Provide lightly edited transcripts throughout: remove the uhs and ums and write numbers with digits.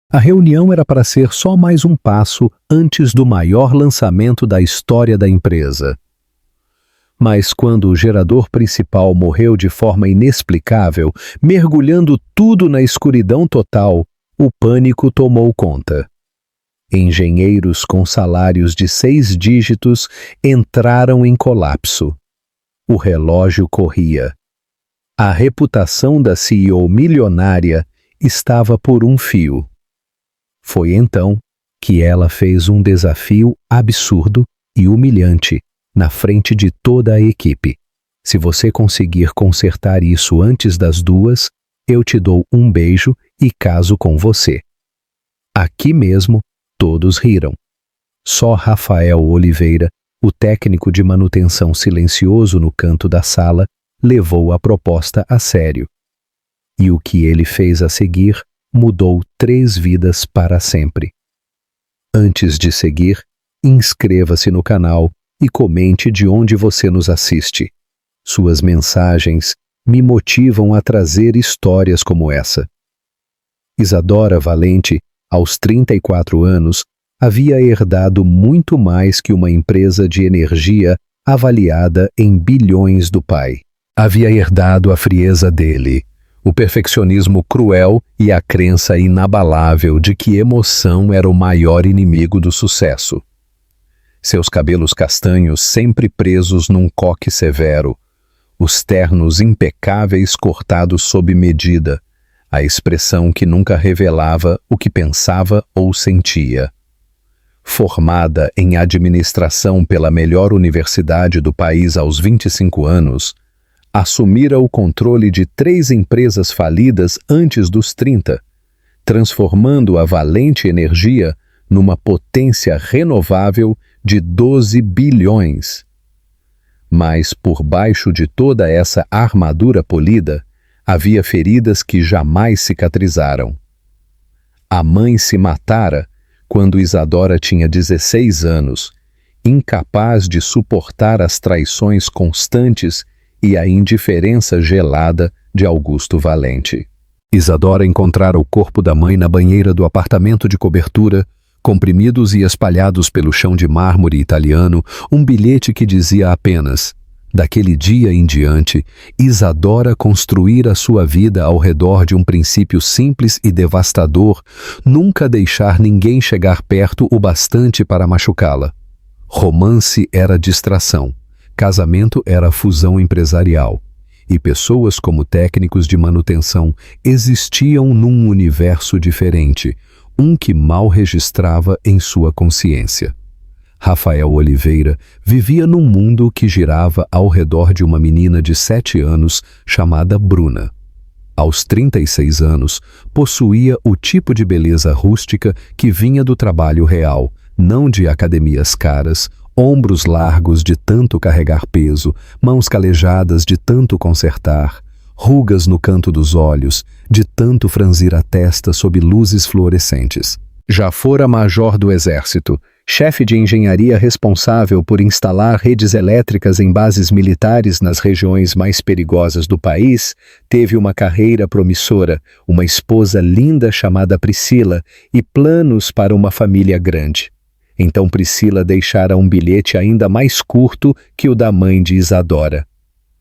A reunião era para ser só mais um passo antes do maior lançamento da história da empresa. Mas quando o gerador principal morreu de forma inexplicável, mergulhando tudo na escuridão total, o pânico tomou conta. Engenheiros com salários de 6 dígitos entraram em colapso. O relógio corria. A reputação da CEO milionária estava por um fio. Foi então que ela fez um desafio absurdo e humilhante na frente de toda a equipe. Se você conseguir consertar isso antes das 2, eu te dou um beijo e caso com você. Aqui mesmo, todos riram. Só Rafael Oliveira, o técnico de manutenção silencioso no canto da sala, levou a proposta a sério. E o que ele fez a seguir mudou 3 vidas para sempre. Antes de seguir, inscreva-se no canal e comente de onde você nos assiste. Suas mensagens me motivam a trazer histórias como essa. Isadora Valente, aos 34 anos, havia herdado muito mais que uma empresa de energia avaliada em bilhões do pai. Havia herdado a frieza dele, o perfeccionismo cruel e a crença inabalável de que emoção era o maior inimigo do sucesso. Seus cabelos castanhos sempre presos num coque severo, os ternos impecáveis cortados sob medida, a expressão que nunca revelava o que pensava ou sentia. Formada em administração pela melhor universidade do país aos 25 anos, assumira o controle de 3 empresas falidas antes dos 30, transformando a Valente Energia numa potência renovável de 12 bilhões. Mas por baixo de toda essa armadura polida, havia feridas que jamais cicatrizaram. A mãe se matara quando Isadora tinha 16 anos, incapaz de suportar as traições constantes e a indiferença gelada de Augusto Valente. Isadora encontrara o corpo da mãe na banheira do apartamento de cobertura, comprimidos e espalhados pelo chão de mármore italiano, um bilhete que dizia apenas: daquele dia em diante, Isadora construíra sua vida ao redor de um princípio simples e devastador: nunca deixar ninguém chegar perto o bastante para machucá-la. Romance era distração, casamento era fusão empresarial, e pessoas como técnicos de manutenção existiam num universo diferente, um que mal registrava em sua consciência. Rafael Oliveira vivia num mundo que girava ao redor de uma menina de 7 anos chamada Bruna. Aos 36 anos, possuía o tipo de beleza rústica que vinha do trabalho real, não de academias caras, ombros largos de tanto carregar peso, mãos calejadas de tanto consertar, rugas no canto dos olhos, de tanto franzir a testa sob luzes fluorescentes. Já fora major do Exército, chefe de engenharia responsável por instalar redes elétricas em bases militares nas regiões mais perigosas do país, teve uma carreira promissora, uma esposa linda chamada Priscila e planos para uma família grande. Então Priscila deixara um bilhete ainda mais curto que o da mãe de Isadora.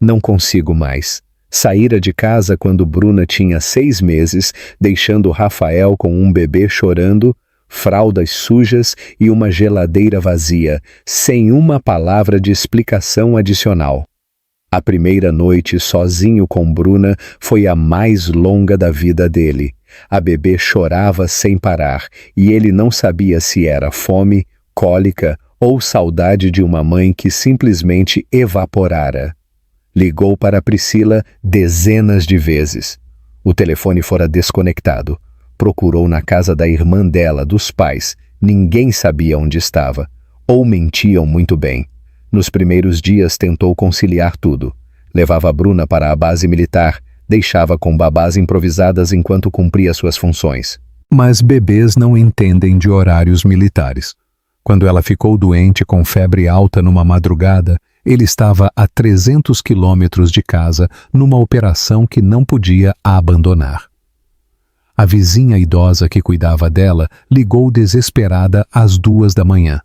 Não consigo mais. Saíra de casa quando Bruna tinha 6 meses, deixando Rafael com um bebê chorando, fraldas sujas e uma geladeira vazia, sem uma palavra de explicação adicional. A primeira noite sozinho com Bruna foi a mais longa da vida dele. A bebê chorava sem parar e ele não sabia se era fome, cólica ou saudade de uma mãe que simplesmente evaporara. Ligou para Priscila dezenas de vezes. O telefone fora desconectado. Procurou na casa da irmã dela, dos pais. Ninguém sabia onde estava. Ou mentiam muito bem. Nos primeiros dias tentou conciliar tudo. Levava a Bruna para a base militar, deixava com babás improvisadas enquanto cumpria suas funções. Mas bebês não entendem de horários militares. Quando ela ficou doente com febre alta numa madrugada, ele estava a 300 quilômetros de casa numa operação que não podia abandonar. A vizinha idosa que cuidava dela ligou desesperada às 2 da manhã.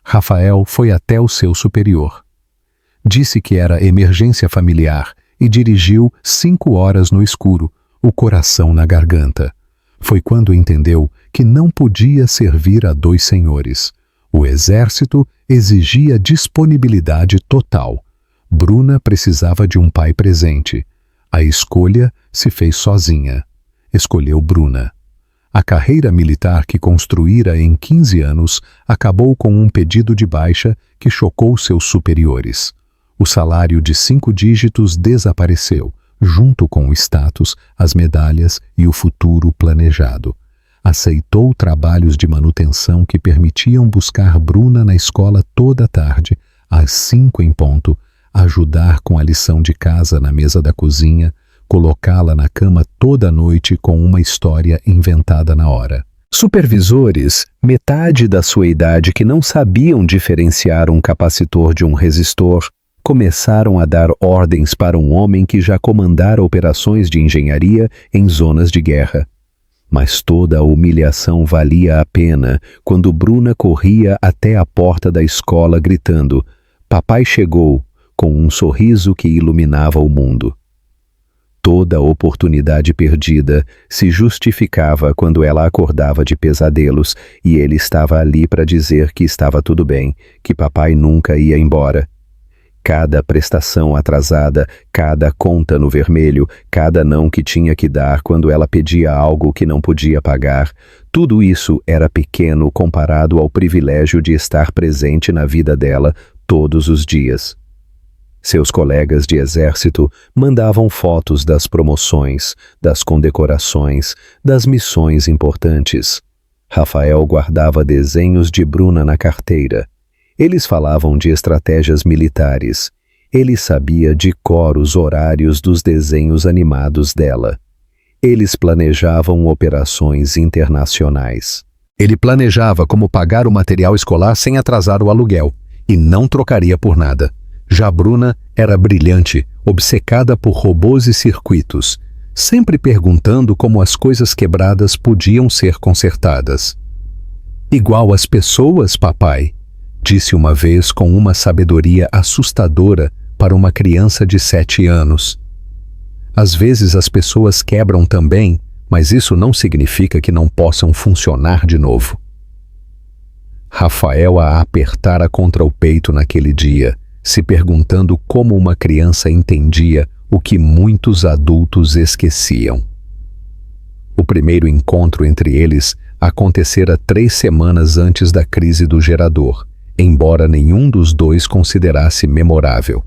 Rafael foi até o seu superior. Disse que era emergência familiar e dirigiu 5 horas no escuro, o coração na garganta. Foi quando entendeu que não podia servir a 2 senhores. O exército exigia disponibilidade total. Bruna precisava de um pai presente. A escolha se fez sozinha. Escolheu Bruna. A carreira militar que construíra em 15 anos acabou com um pedido de baixa que chocou seus superiores. O salário de 5 dígitos desapareceu, junto com o status, as medalhas e o futuro planejado. Aceitou trabalhos de manutenção que permitiam buscar Bruna na escola toda a tarde, às 5 em ponto, ajudar com a lição de casa na mesa da cozinha, colocá-la na cama toda noite com uma história inventada na hora. Supervisores, metade da sua idade que não sabiam diferenciar um capacitor de um resistor, começaram a dar ordens para um homem que já comandara operações de engenharia em zonas de guerra. Mas toda a humilhação valia a pena quando Bruna corria até a porta da escola gritando: "Papai chegou!", com um sorriso que iluminava o mundo. Toda oportunidade perdida se justificava quando ela acordava de pesadelos e ele estava ali para dizer que estava tudo bem, que papai nunca ia embora. Cada prestação atrasada, cada conta no vermelho, cada não que tinha que dar quando ela pedia algo que não podia pagar, tudo isso era pequeno comparado ao privilégio de estar presente na vida dela todos os dias. Seus colegas de exército mandavam fotos das promoções, das condecorações, das missões importantes. Rafael guardava desenhos de Bruna na carteira. Eles falavam de estratégias militares. Ele sabia de cor os horários dos desenhos animados dela. Eles planejavam operações internacionais. Ele planejava como pagar o material escolar sem atrasar o aluguel, e não trocaria por nada. Já Bruna era brilhante, obcecada por robôs e circuitos, sempre perguntando como as coisas quebradas podiam ser consertadas. "Igual as pessoas, papai", disse uma vez com uma sabedoria assustadora para uma criança de 7 anos. Às vezes as pessoas quebram também, mas isso não significa que não possam funcionar de novo. Rafael a apertara contra o peito naquele dia, se perguntando como uma criança entendia o que muitos adultos esqueciam. O primeiro encontro entre eles acontecera 3 semanas antes da crise do gerador, embora nenhum dos dois considerasse memorável.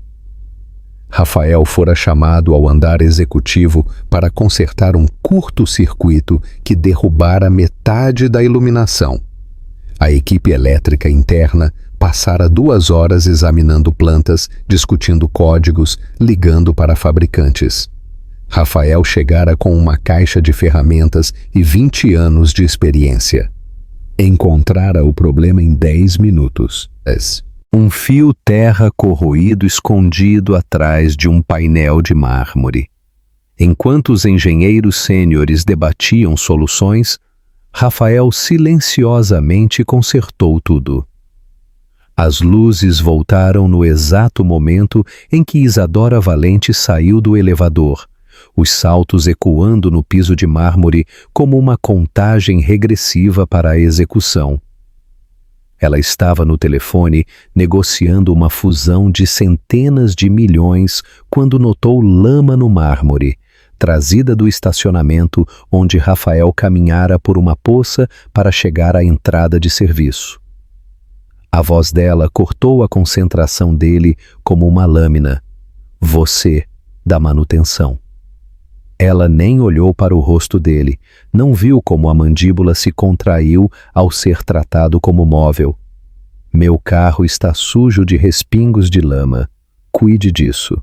Rafael fora chamado ao andar executivo para consertar um curto-circuito que derrubara metade da iluminação. A equipe elétrica interna passara 2 horas examinando plantas, discutindo códigos, ligando para fabricantes. Rafael chegara com uma caixa de ferramentas e 20 anos de experiência. Encontrara o problema em 10 minutos. Um fio terra corroído escondido atrás de um painel de mármore. Enquanto os engenheiros sêniores debatiam soluções, Rafael silenciosamente consertou tudo. As luzes voltaram no exato momento em que Isadora Valente saiu do elevador, os saltos ecoando no piso de mármore como uma contagem regressiva para a execução. Ela estava no telefone negociando uma fusão de centenas de milhões quando notou lama no mármore, trazida do estacionamento onde Rafael caminhara por uma poça para chegar à entrada de serviço. A voz dela cortou a concentração dele como uma lâmina. "Você, da manutenção." Ela nem olhou para o rosto dele, não viu como a mandíbula se contraiu ao ser tratado como móvel. "Meu carro está sujo de respingos de lama. Cuide disso."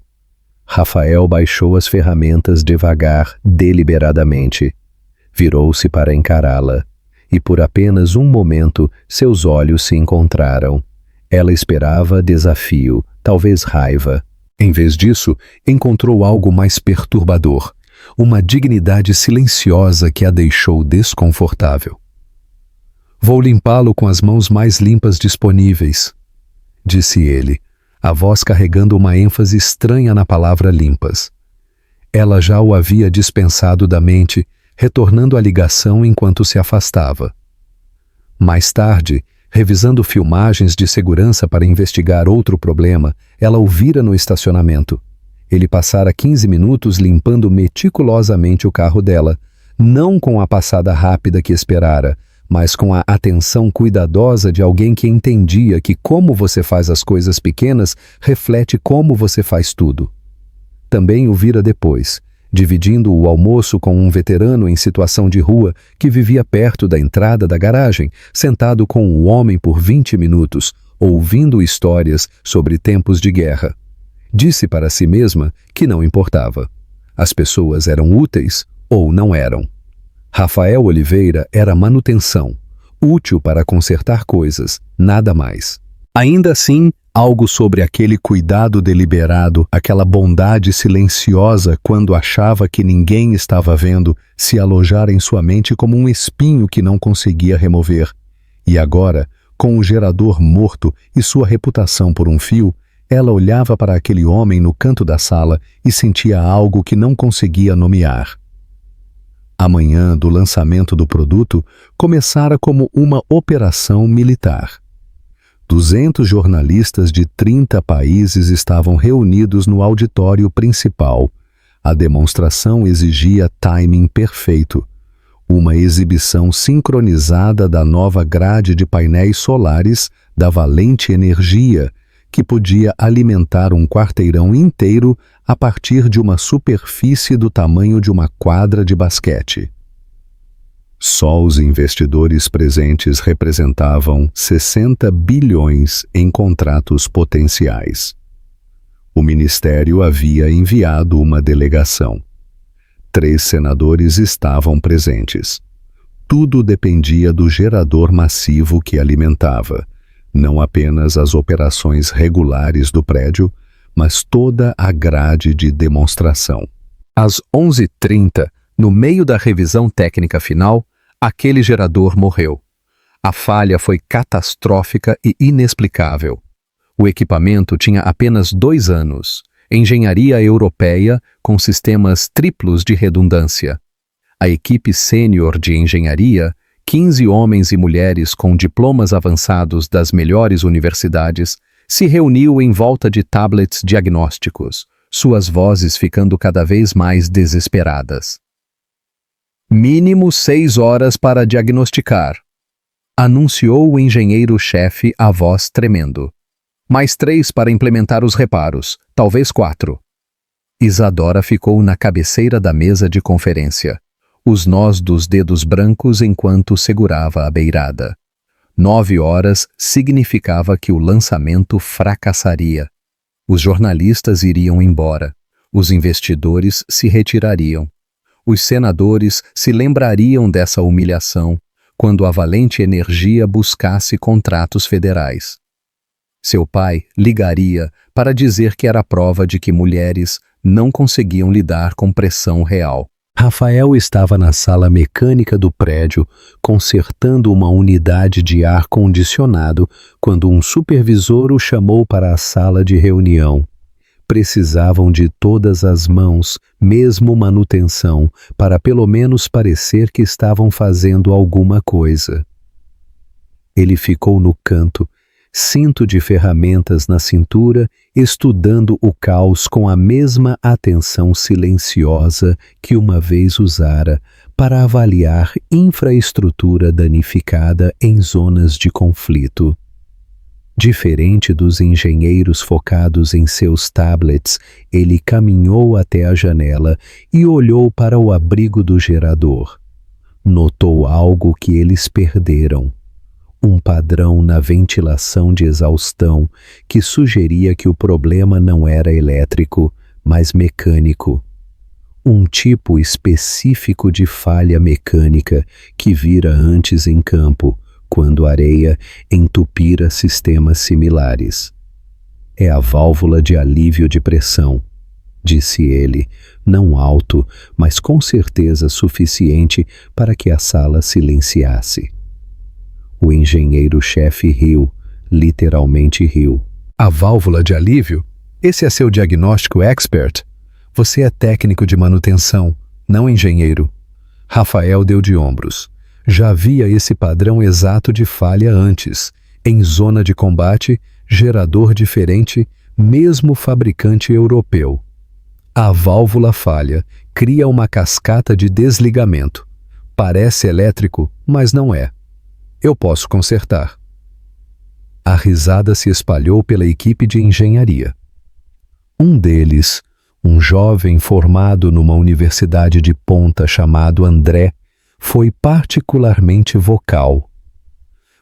Rafael baixou as ferramentas devagar, deliberadamente. Virou-se para encará-la, e por apenas um momento seus olhos se encontraram. Ela esperava desafio, talvez raiva. Em vez disso, encontrou algo mais perturbador. uma dignidade silenciosa que a deixou desconfortável. "Vou limpá-lo com as mãos mais limpas disponíveis", disse ele, a voz carregando uma ênfase estranha na palavra limpas. Ela já o havia dispensado da mente, retornando à ligação enquanto se afastava. Mais tarde, revisando filmagens de segurança para investigar outro problema, ela o vira no estacionamento. Ele passara 15 minutos limpando meticulosamente o carro dela, não com a passada rápida que esperara, mas com a atenção cuidadosa de alguém que entendia que como você faz as coisas pequenas reflete como você faz tudo. Também o vira depois, dividindo o almoço com um veterano em situação de rua que vivia perto da entrada da garagem, sentado com o homem por 20 minutos, ouvindo histórias sobre tempos de guerra. Disse para si mesma que não importava. As pessoas eram úteis ou não eram. Rafael Oliveira era manutenção, útil para consertar coisas, nada mais. Ainda assim, algo sobre aquele cuidado deliberado, aquela bondade silenciosa quando achava que ninguém estava vendo, se alojara em sua mente como um espinho que não conseguia remover. E agora, com o gerador morto e sua reputação por um fio, ela olhava para aquele homem no canto da sala e sentia algo que não conseguia nomear. A manhã do lançamento do produto começara como uma operação militar. 200 jornalistas de 30 países estavam reunidos no auditório principal. A demonstração exigia timing perfeito. Uma exibição sincronizada da nova grade de painéis solares da Valente Energia, que podia alimentar um quarteirão inteiro a partir de uma superfície do tamanho de uma quadra de basquete. Só os investidores presentes representavam 60 bilhões em contratos potenciais. O ministério havia enviado uma delegação. 3 senadores estavam presentes. Tudo dependia do gerador massivo que alimentava, não apenas as operações regulares do prédio, mas toda a grade de demonstração. Às 11h30, no meio da revisão técnica final, aquele gerador morreu. A falha foi catastrófica e inexplicável. O equipamento tinha apenas 2 anos. Engenharia europeia com sistemas triplos de redundância. A equipe sênior de engenharia, 15 homens e mulheres com diplomas avançados das melhores universidades, se reuniu em volta de tablets diagnósticos, suas vozes ficando cada vez mais desesperadas. "Mínimo 6 horas para diagnosticar", anunciou o engenheiro-chefe, a voz tremendo. "Mais 3 para implementar os reparos, talvez 4. Isadora ficou na cabeceira da mesa de conferência, os nós dos dedos brancos enquanto segurava a beirada. 9 horas significava que o lançamento fracassaria. Os jornalistas iriam embora. Os investidores se retirariam. Os senadores se lembrariam dessa humilhação quando a Valente Energia buscasse contratos federais. Seu pai ligaria para dizer que era prova de que mulheres não conseguiam lidar com pressão real. Rafael estava na sala mecânica do prédio, consertando uma unidade de ar-condicionado, quando um supervisor o chamou para a sala de reunião. Precisavam de todas as mãos, mesmo manutenção, para pelo menos parecer que estavam fazendo alguma coisa. Ele ficou no canto, cinto de ferramentas na cintura, estudando o caos com a mesma atenção silenciosa que uma vez usara para avaliar infraestrutura danificada em zonas de conflito. Diferente dos engenheiros focados em seus tablets, ele caminhou até a janela e olhou para o abrigo do gerador. Notou algo que eles perderam. Um padrão na ventilação de exaustão que sugeria que o problema não era elétrico, mas mecânico. Um tipo específico de falha mecânica que vira antes em campo, quando a areia entupira sistemas similares. "É a válvula de alívio de pressão", disse ele, não alto, mas com certeza suficiente para que a sala silenciasse. O engenheiro-chefe riu, literalmente riu. A válvula de alívio? Esse é seu diagnóstico expert? Você é técnico de manutenção, não engenheiro. Rafael deu de ombros. Já havia esse padrão exato de falha antes. Em zona de combate, gerador diferente, mesmo fabricante europeu. A válvula falha, cria uma cascata de desligamento. Parece elétrico, mas não é. Eu posso consertar. A risada se espalhou pela equipe de engenharia. Um deles, um jovem formado numa universidade de ponta chamado André, foi particularmente vocal.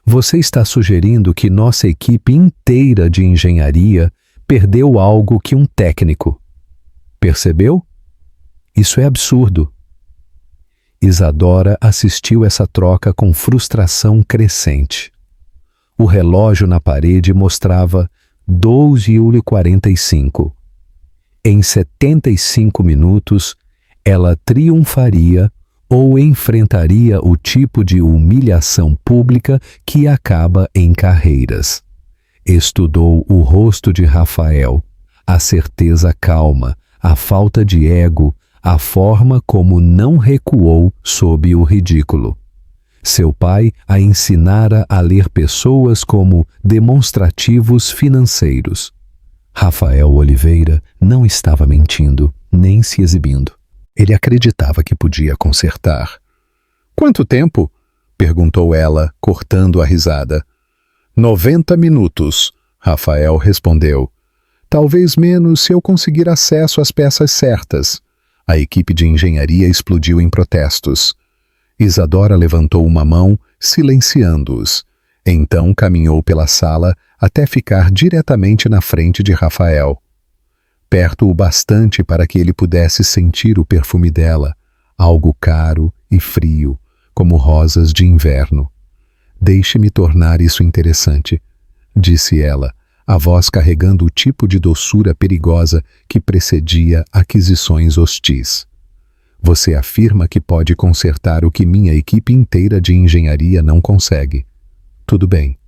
Você está sugerindo que nossa equipe inteira de engenharia perdeu algo que um técnico. Percebeu? Isso é absurdo. Isadora assistiu essa troca com frustração crescente. O relógio na parede mostrava 12h45. Em 75 minutos, ela triunfaria ou enfrentaria o tipo de humilhação pública que acaba em carreiras. Estudou o rosto de Rafael, a certeza calma, a falta de ego, a forma como não recuou sob o ridículo. Seu pai a ensinara a ler pessoas como demonstrativos financeiros. Rafael Oliveira não estava mentindo, nem se exibindo. Ele acreditava que podia consertar. "Quanto tempo?" perguntou ela, cortando a risada. 90 minutos, Rafael respondeu. "Talvez menos se eu conseguir acesso às peças certas." A equipe de engenharia explodiu em protestos. Isadora levantou uma mão, silenciando-os. Então caminhou pela sala até ficar diretamente na frente de Rafael. Perto o bastante para que ele pudesse sentir o perfume dela, algo caro e frio, como rosas de inverno. "Deixe-me tornar isso interessante", disse ela, a voz carregando o tipo de doçura perigosa que precedia aquisições hostis. "Você afirma que pode consertar o que minha equipe inteira de engenharia não consegue. Tudo bem.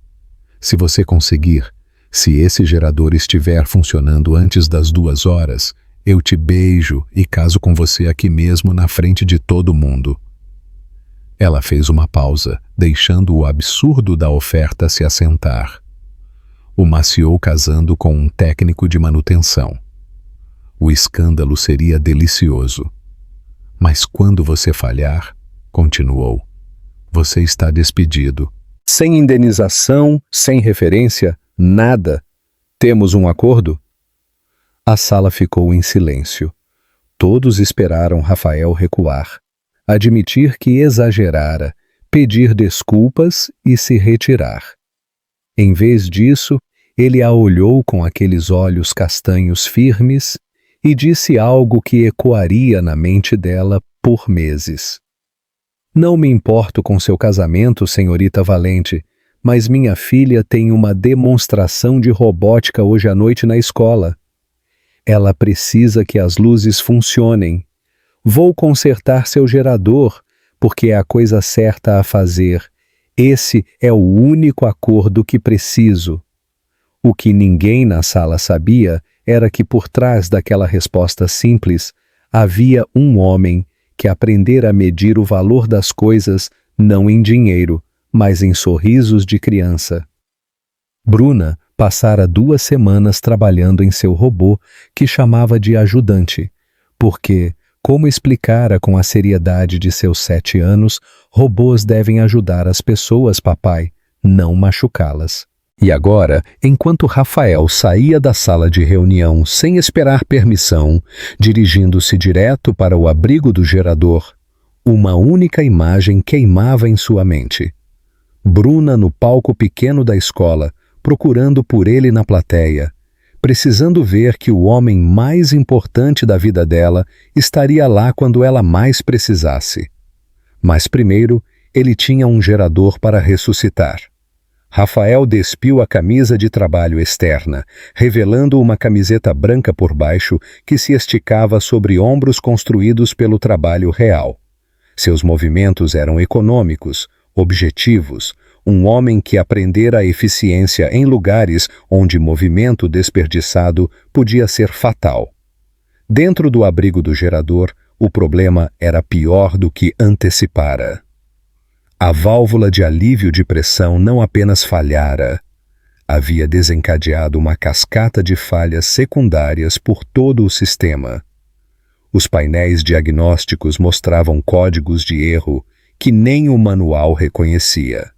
Se você conseguir, se esse gerador estiver funcionando antes das 2 horas, eu te beijo e caso com você aqui mesmo na frente de todo mundo." Ela fez uma pausa, deixando o absurdo da oferta se assentar. O maciou casando com um técnico de manutenção. O escândalo seria delicioso. "Mas quando você falhar", continuou, "você está despedido." "Sem indenização, sem referência, nada. Temos um acordo?" A sala ficou em silêncio. Todos esperaram Rafael recuar, admitir que exagerara, pedir desculpas e se retirar. Em vez disso, ele a olhou com aqueles olhos castanhos firmes e disse algo que ecoaria na mente dela por meses. "Não me importo com seu casamento, senhorita Valente, mas minha filha tem uma demonstração de robótica hoje à noite na escola. Ela precisa que as luzes funcionem. Vou consertar seu gerador, porque é a coisa certa a fazer. Esse é o único acordo que preciso." O que ninguém na sala sabia era que por trás daquela resposta simples havia um homem que aprendera a medir o valor das coisas não em dinheiro, mas em sorrisos de criança. Bruna passara 2 semanas trabalhando em seu robô, que chamava de ajudante, porque, como explicara com a seriedade de seus 7 anos, robôs devem ajudar as pessoas, papai, não machucá-las. E agora, enquanto Rafael saía da sala de reunião sem esperar permissão, dirigindo-se direto para o abrigo do gerador, uma única imagem queimava em sua mente. Bruna no palco pequeno da escola, procurando por ele na plateia, precisando ver que o homem mais importante da vida dela estaria lá quando ela mais precisasse. Mas primeiro, ele tinha um gerador para ressuscitar. Rafael despiu a camisa de trabalho externa, revelando uma camiseta branca por baixo que se esticava sobre ombros construídos pelo trabalho real. Seus movimentos eram econômicos, objetivos, um homem que aprendera a eficiência em lugares onde movimento desperdiçado podia ser fatal. Dentro do abrigo do gerador, o problema era pior do que antecipara. A válvula de alívio de pressão não apenas falhara, havia desencadeado uma cascata de falhas secundárias por todo o sistema. Os painéis diagnósticos mostravam códigos de erro que nem o manual reconhecia.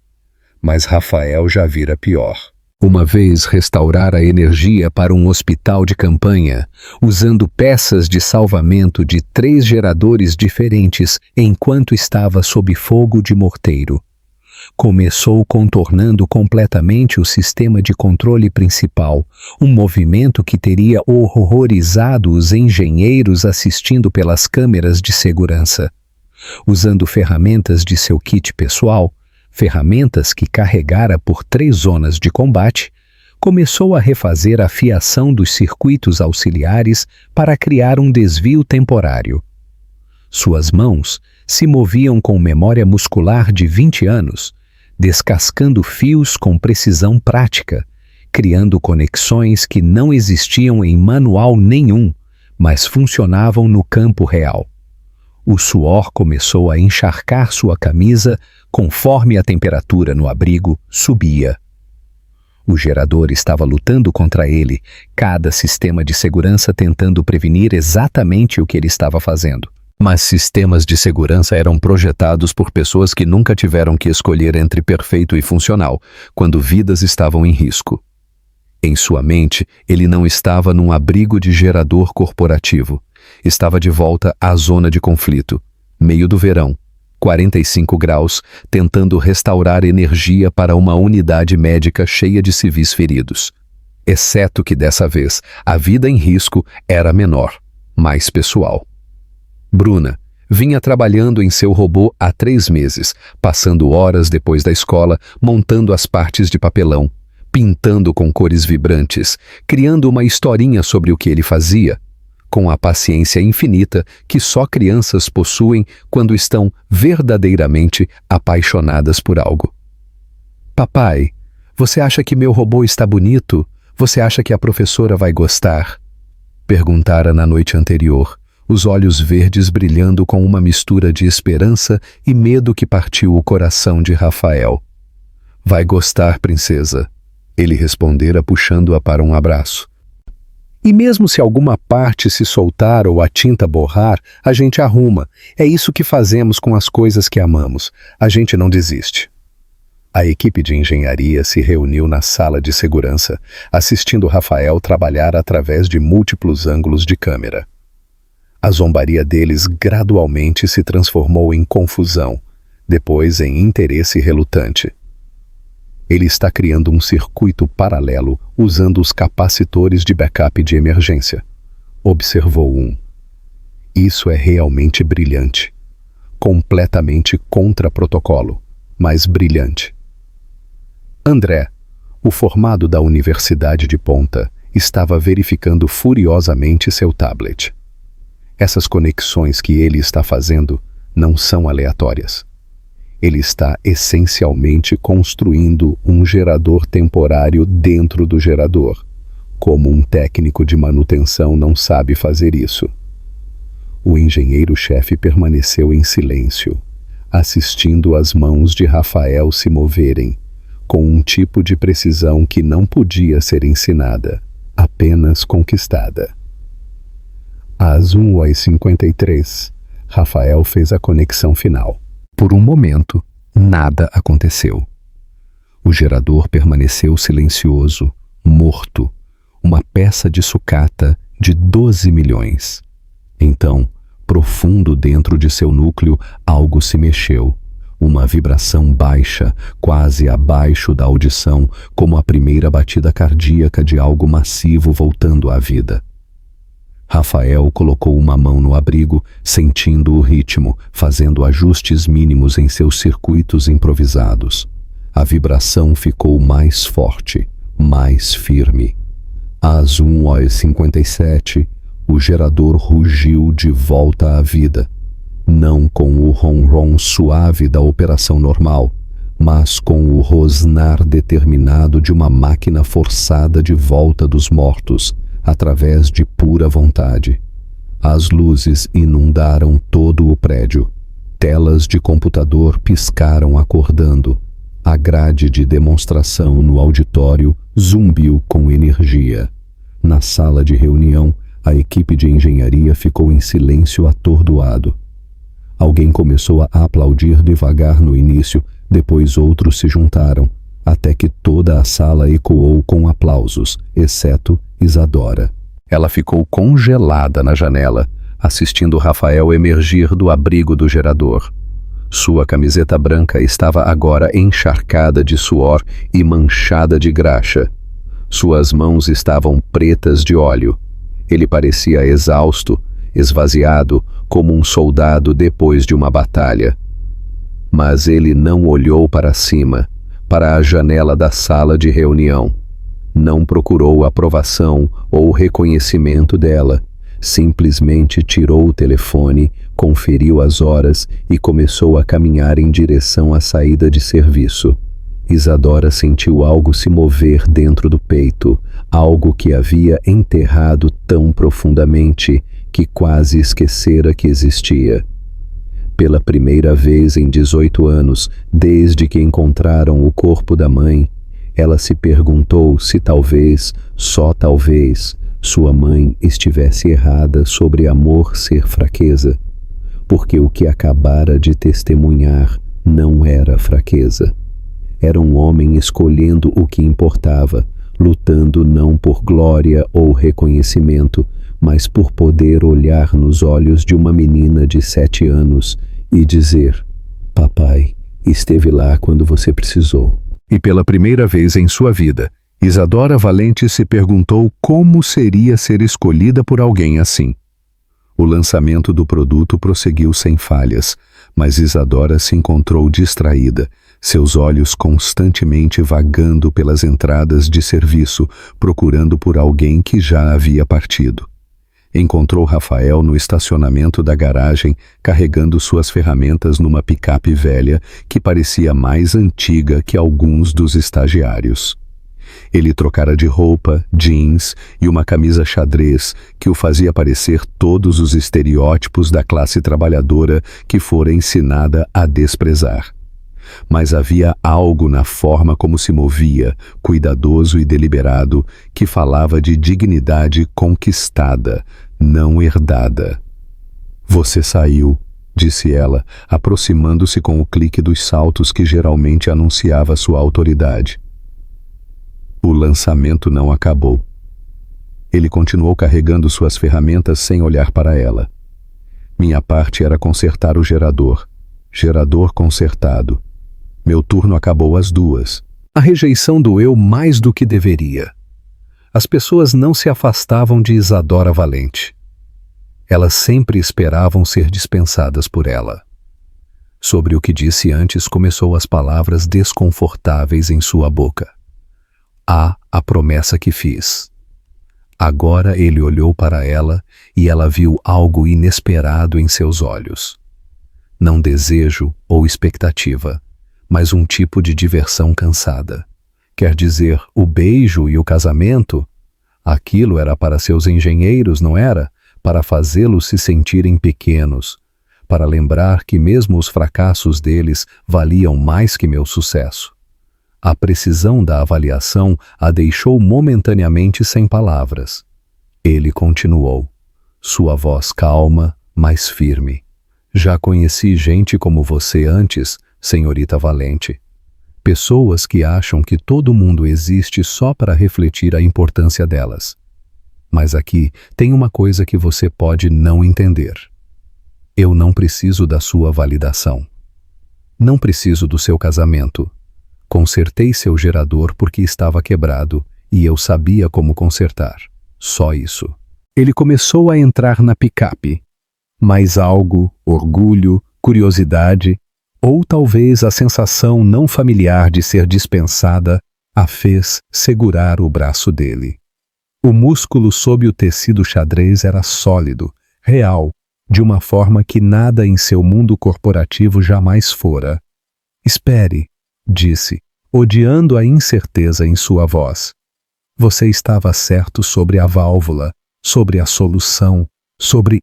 Mas Rafael já vira pior. Uma vez restaurara a energia para um hospital de campanha, usando peças de salvamento de 3 geradores diferentes enquanto estava sob fogo de morteiro. Começou contornando completamente o sistema de controle principal, um movimento que teria horrorizado os engenheiros assistindo pelas câmeras de segurança. Usando ferramentas de seu kit pessoal, ferramentas que carregara por 3 zonas de combate, começou a refazer a fiação dos circuitos auxiliares para criar um desvio temporário. Suas mãos se moviam com memória muscular de 20 anos, descascando fios com precisão prática, criando conexões que não existiam em manual nenhum, mas funcionavam no campo real. O suor começou a encharcar sua camisa conforme a temperatura no abrigo subia. O gerador estava lutando contra ele, cada sistema de segurança tentando prevenir exatamente o que ele estava fazendo. Mas sistemas de segurança eram projetados por pessoas que nunca tiveram que escolher entre perfeito e funcional, quando vidas estavam em risco. Em sua mente, ele não estava num abrigo de gerador corporativo. Estava de volta à zona de conflito, meio do verão, 45 graus, tentando restaurar energia para uma unidade médica cheia de civis feridos. Exceto que dessa vez, a vida em risco era menor, mais pessoal. Bruna vinha trabalhando em seu robô há 3 meses, passando horas depois da escola, montando as partes de papelão, pintando com cores vibrantes, criando uma historinha sobre o que ele fazia, com a paciência infinita que só crianças possuem quando estão verdadeiramente apaixonadas por algo. Papai, você acha que meu robô está bonito? Você acha que a professora vai gostar? Perguntara na noite anterior, os olhos verdes brilhando com uma mistura de esperança e medo que partiu o coração de Rafael. Vai gostar, princesa, ele respondera puxando-a para um abraço. E mesmo se alguma parte se soltar ou a tinta borrar, a gente arruma. É isso que fazemos com as coisas que amamos. A gente não desiste. A equipe de engenharia se reuniu na sala de segurança, assistindo Rafael trabalhar através de múltiplos ângulos de câmera. A zombaria deles gradualmente se transformou em confusão, depois em interesse relutante. Ele está criando um circuito paralelo usando os capacitores de backup de emergência. Observou um. Isso é realmente brilhante. Completamente contra protocolo, mas brilhante. André, o formado da Universidade de Ponta, estava verificando furiosamente seu tablet. Essas conexões que ele está fazendo não são aleatórias. Ele está essencialmente construindo um gerador temporário dentro do gerador. Como um técnico de manutenção não sabe fazer isso. O engenheiro-chefe permaneceu em silêncio, assistindo as mãos de Rafael se moverem, com um tipo de precisão que não podia ser ensinada, apenas conquistada. Às 1h53, Rafael fez a conexão final. Por um momento, nada aconteceu. O gerador permaneceu silencioso, morto, uma peça de sucata de 12 milhões. Então, profundo dentro de seu núcleo, algo se mexeu. Uma vibração baixa, quase abaixo da audição, como a primeira batida cardíaca de algo massivo voltando à vida. Rafael colocou uma mão no abrigo, sentindo o ritmo, fazendo ajustes mínimos em seus circuitos improvisados. A vibração ficou mais forte, mais firme. Às 1h57, o gerador rugiu de volta à vida, não com o ronron suave da operação normal, mas com o rosnar determinado de uma máquina forçada de volta dos mortos, através de pura vontade. As luzes inundaram todo o prédio. Telas de computador piscaram acordando. A grade de demonstração no auditório zumbiu com energia. Na sala de reunião, a equipe de engenharia ficou em silêncio atordoado. Alguém começou a aplaudir devagar no início, depois outros se juntaram, até que toda a sala ecoou com aplausos, exceto Isadora. Ela ficou congelada na janela, assistindo Rafael emergir do abrigo do gerador. Sua camiseta branca estava agora encharcada de suor e manchada de graxa. Suas mãos estavam pretas de óleo. Ele parecia exausto, esvaziado, como um soldado depois de uma batalha. Mas ele não olhou para cima, para a janela da sala de reunião. Não procurou aprovação ou reconhecimento dela. Simplesmente tirou o telefone, conferiu as horas e começou a caminhar em direção à saída de serviço. Isadora sentiu algo se mover dentro do peito, algo que havia enterrado tão profundamente que quase esquecera que existia. Pela primeira vez em 18 anos, desde que encontraram o corpo da mãe, ela se perguntou se talvez, só talvez, sua mãe estivesse errada sobre amor ser fraqueza, porque o que acabara de testemunhar não era fraqueza. Era um homem escolhendo o que importava, lutando não por glória ou reconhecimento, mas por poder olhar nos olhos de uma menina de 7 anos e dizer: "Papai esteve lá quando você precisou." E pela primeira vez em sua vida, Isadora Valente se perguntou como seria ser escolhida por alguém assim. O lançamento do produto prosseguiu sem falhas, mas Isadora se encontrou distraída, seus olhos constantemente vagando pelas entradas de serviço, procurando por alguém que já havia partido. Encontrou Rafael no estacionamento da garagem, carregando suas ferramentas numa picape velha que parecia mais antiga que alguns dos estagiários. Ele trocara de roupa, jeans e uma camisa xadrez que o fazia parecer todos os estereótipos da classe trabalhadora que fora ensinada a desprezar. Mas havia algo na forma como se movia, cuidadoso e deliberado, que falava de dignidade conquistada, não herdada. "Você saiu", disse ela, aproximando-se com o clique dos saltos que geralmente anunciava sua autoridade. O lançamento não acabou. Ele continuou carregando suas ferramentas sem olhar para ela. Minha parte era consertar o gerador. Gerador consertado. Meu turno acabou às 2. A rejeição doeu mais do que deveria. As pessoas não se afastavam de Isadora Valente. Elas sempre esperavam ser dispensadas por ela. Sobre o que disse antes começou as palavras desconfortáveis em sua boca. A promessa que fiz. Agora ele olhou para ela e ela viu algo inesperado em seus olhos. Não desejo ou expectativa, mas um tipo de diversão cansada. Quer dizer, o beijo e o casamento? Aquilo era para seus engenheiros, não era? Para fazê-los se sentirem pequenos, para lembrar que mesmo os fracassos deles valiam mais que meu sucesso. A precisão da avaliação a deixou momentaneamente sem palavras. Ele continuou, sua voz calma, mas firme. "Já conheci gente como você antes, senhorita Valente. Pessoas que acham que todo mundo existe só para refletir a importância delas. Mas aqui tem uma coisa que você pode não entender. Eu não preciso da sua validação. Não preciso do seu casamento. Consertei seu gerador porque estava quebrado e eu sabia como consertar. Só isso." Ele começou a entrar na picape. Mais algo, orgulho, curiosidade. Ou talvez a sensação não familiar de ser dispensada a fez segurar o braço dele. O músculo sob o tecido xadrez era sólido, real, de uma forma que nada em seu mundo corporativo jamais fora. Espere, disse, odiando a incerteza em sua voz. Você estava certo sobre a válvula, sobre a solução, sobre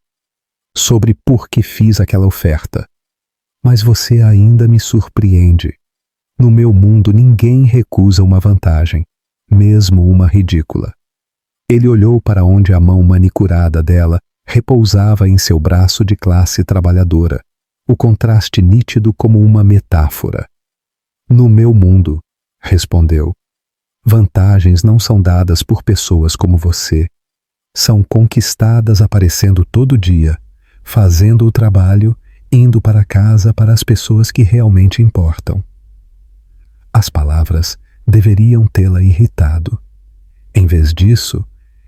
por que fiz aquela oferta. Mas você ainda me surpreende. No meu mundo ninguém recusa uma vantagem, mesmo uma ridícula. Ele olhou para onde a mão manicurada dela repousava em seu braço de classe trabalhadora, o contraste nítido como uma metáfora. No meu mundo, respondeu, vantagens não são dadas por pessoas como você. São conquistadas aparecendo todo dia, fazendo o trabalho, indo para casa para as pessoas que realmente importam. As palavras deveriam tê-la irritado. Em vez disso,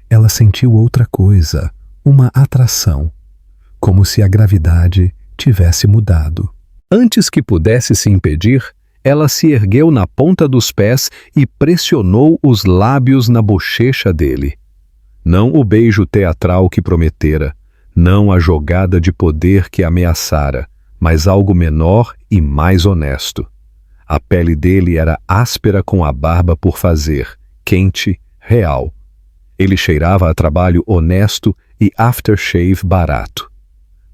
ela sentiu outra coisa, uma atração, como se a gravidade tivesse mudado. Antes que pudesse se impedir, ela se ergueu na ponta dos pés e pressionou os lábios na bochecha dele. Não o beijo teatral que prometera, não a jogada de poder que ameaçara, mas algo menor e mais honesto. A pele dele era áspera com a barba por fazer, quente, real. Ele cheirava a trabalho honesto e aftershave barato.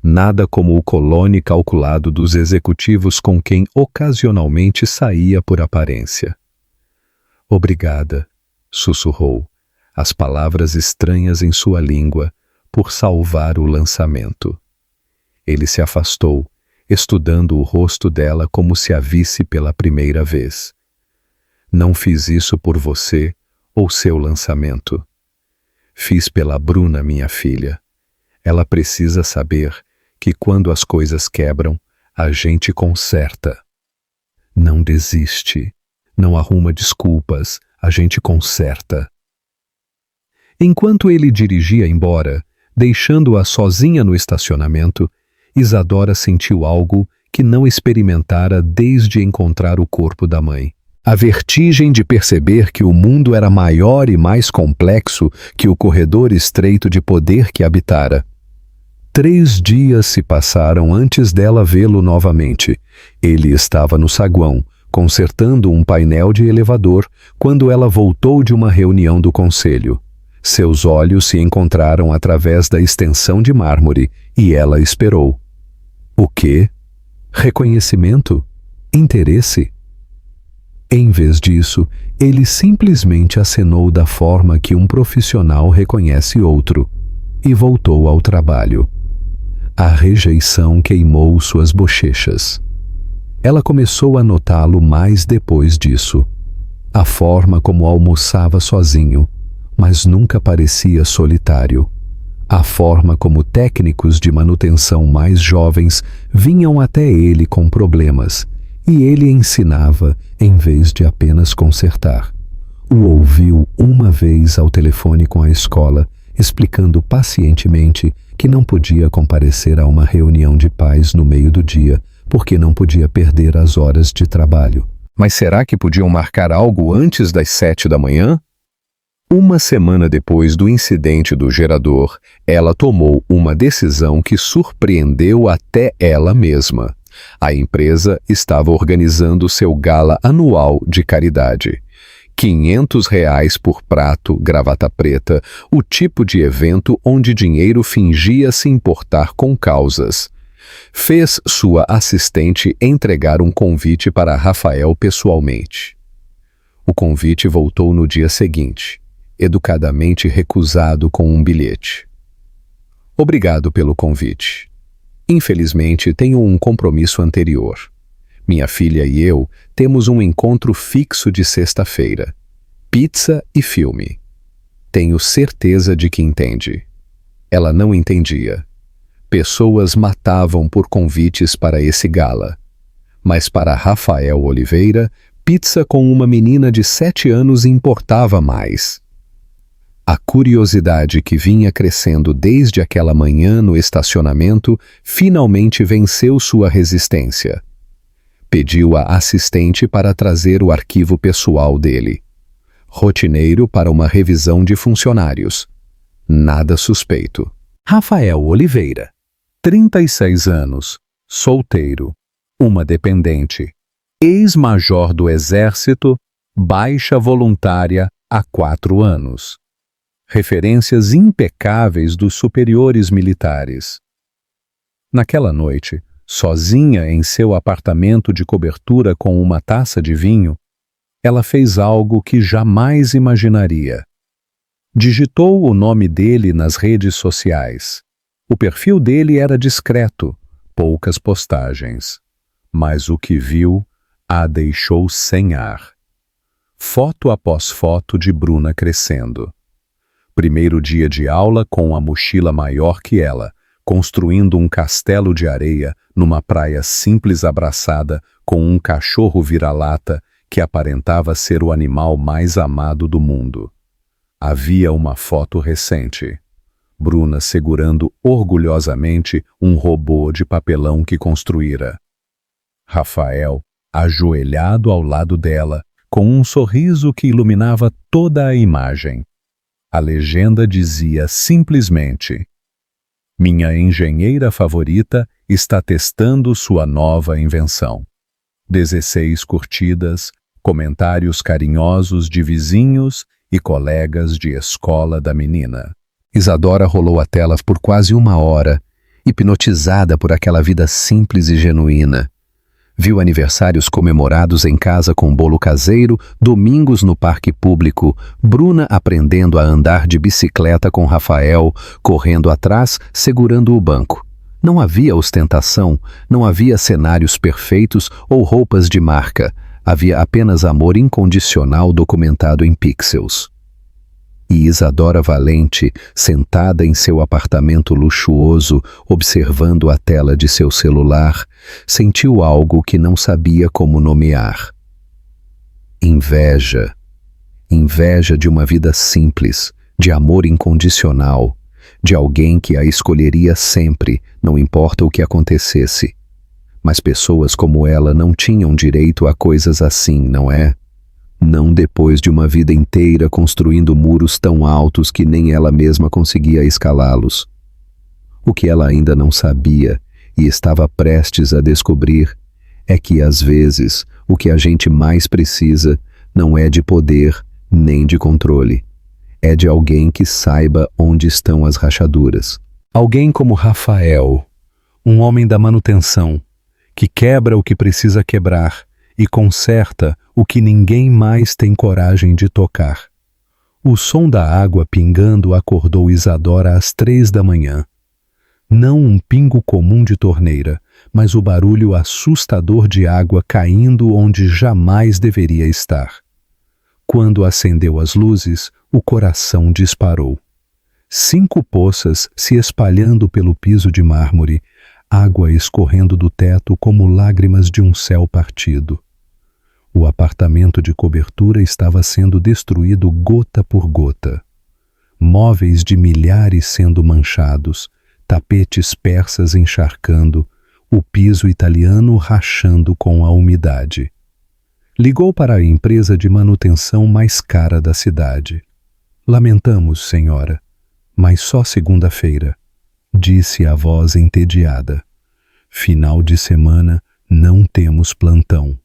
Nada como o cologne calculado dos executivos com quem ocasionalmente saía por aparência. Obrigada, sussurrou, as palavras estranhas em sua língua, por salvar o lançamento. Ele se afastou, estudando o rosto dela como se a visse pela primeira vez. Não fiz isso por você ou seu lançamento. Fiz pela Bruna, minha filha. Ela precisa saber que quando as coisas quebram, a gente conserta. Não desiste, não arruma desculpas, a gente conserta. Enquanto ele dirigia embora, deixando-a sozinha no estacionamento, Isadora sentiu algo que não experimentara desde encontrar o corpo da mãe. A vertigem de perceber que o mundo era maior e mais complexo que o corredor estreito de poder que habitara. 3 dias se passaram antes dela vê-lo novamente. Ele estava no saguão, consertando um painel de elevador, quando ela voltou de uma reunião do conselho. Seus olhos se encontraram através da extensão de mármore e ela esperou. O quê? Reconhecimento? Interesse? Em vez disso, ele simplesmente acenou da forma que um profissional reconhece outro e voltou ao trabalho. A rejeição queimou suas bochechas. Ela começou a notá-lo mais depois disso. A forma como almoçava sozinho, mas nunca parecia solitário. A forma como técnicos de manutenção mais jovens vinham até ele com problemas, e ele ensinava em vez de apenas consertar. O ouviu uma vez ao telefone com a escola, explicando pacientemente que não podia comparecer a uma reunião de pais no meio do dia, porque não podia perder as horas de trabalho. Mas será que podiam marcar algo antes das 7 da manhã? Uma semana depois do incidente do gerador, ela tomou uma decisão que surpreendeu até ela mesma. A empresa estava organizando seu gala anual de caridade. R$ 500 por prato, gravata preta, o tipo de evento onde dinheiro fingia se importar com causas. Fez sua assistente entregar um convite para Rafael pessoalmente. O convite voltou no dia seguinte, educadamente recusado com um bilhete. Obrigado pelo convite. Infelizmente, tenho um compromisso anterior. Minha filha e eu temos um encontro fixo de sexta-feira. Pizza e filme. Tenho certeza de que entende. Ela não entendia. Pessoas matavam por convites para esse gala. Mas para Rafael Oliveira, pizza com uma menina de 7 anos importava mais. A curiosidade que vinha crescendo desde aquela manhã no estacionamento finalmente venceu sua resistência. Pediu a assistente para trazer o arquivo pessoal dele. Rotineiro para uma revisão de funcionários. Nada suspeito. Rafael Oliveira, 36 anos, solteiro, uma dependente, ex-major do Exército, baixa voluntária há 4 anos. Referências impecáveis dos superiores militares. Naquela noite, sozinha em seu apartamento de cobertura com uma taça de vinho, ela fez algo que jamais imaginaria. Digitou o nome dele nas redes sociais. O perfil dele era discreto, poucas postagens. Mas o que viu a deixou sem ar. Foto após foto de Bruna crescendo. Primeiro dia de aula com a mochila maior que ela, construindo um castelo de areia numa praia simples abraçada com um cachorro vira-lata que aparentava ser o animal mais amado do mundo. Havia uma foto recente. Bruna segurando orgulhosamente um robô de papelão que construíra. Rafael, ajoelhado ao lado dela, com um sorriso que iluminava toda a imagem. A legenda dizia simplesmente: "Minha engenheira favorita está testando sua nova invenção." 16 curtidas, comentários carinhosos de vizinhos e colegas de escola da menina. Isadora rolou a tela por quase 1 hora, hipnotizada por aquela vida simples e genuína. Viu aniversários comemorados em casa com bolo caseiro, domingos no parque público, Bruna aprendendo a andar de bicicleta com Rafael, correndo atrás, segurando o banco. Não havia ostentação, não havia cenários perfeitos ou roupas de marca. Havia apenas amor incondicional documentado em pixels. E Isadora Valente, sentada em seu apartamento luxuoso, observando a tela de seu celular, sentiu algo que não sabia como nomear. Inveja. Inveja de uma vida simples, de amor incondicional, de alguém que a escolheria sempre, não importa o que acontecesse. Mas pessoas como ela não tinham direito a coisas assim, não é? Não depois de uma vida inteira construindo muros tão altos que nem ela mesma conseguia escalá-los. O que ela ainda não sabia e estava prestes a descobrir é que, às vezes, o que a gente mais precisa não é de poder nem de controle. É de alguém que saiba onde estão as rachaduras. Alguém como Rafael, um homem da manutenção, que quebra o que precisa quebrar e conserta o que ninguém mais tem coragem de tocar. O som da água pingando acordou Isadora às 3 da manhã. Não um pingo comum de torneira, mas o barulho assustador de água caindo onde jamais deveria estar. Quando acendeu as luzes, o coração disparou. 5 poças se espalhando pelo piso de mármore, água escorrendo do teto como lágrimas de um céu partido. O apartamento de cobertura estava sendo destruído gota por gota. Móveis de milhares sendo manchados, tapetes persas encharcando, o piso italiano rachando com a umidade. Ligou para a empresa de manutenção mais cara da cidade. "Lamentamos, senhora, mas só segunda-feira", disse a voz entediada. "Final de semana não temos plantão."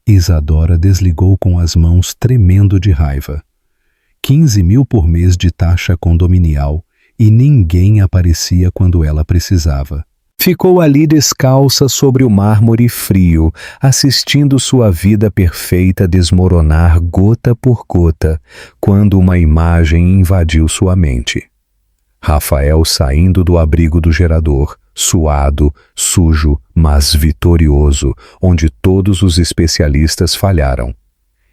Isadora desligou com as mãos tremendo de raiva. 15 mil por mês de taxa condominial e ninguém aparecia quando ela precisava. Ficou ali descalça sobre o mármore frio, assistindo sua vida perfeita desmoronar gota por gota, quando uma imagem invadiu sua mente. Rafael saindo do abrigo do gerador, suado, sujo, mas vitorioso, onde todos os especialistas falharam.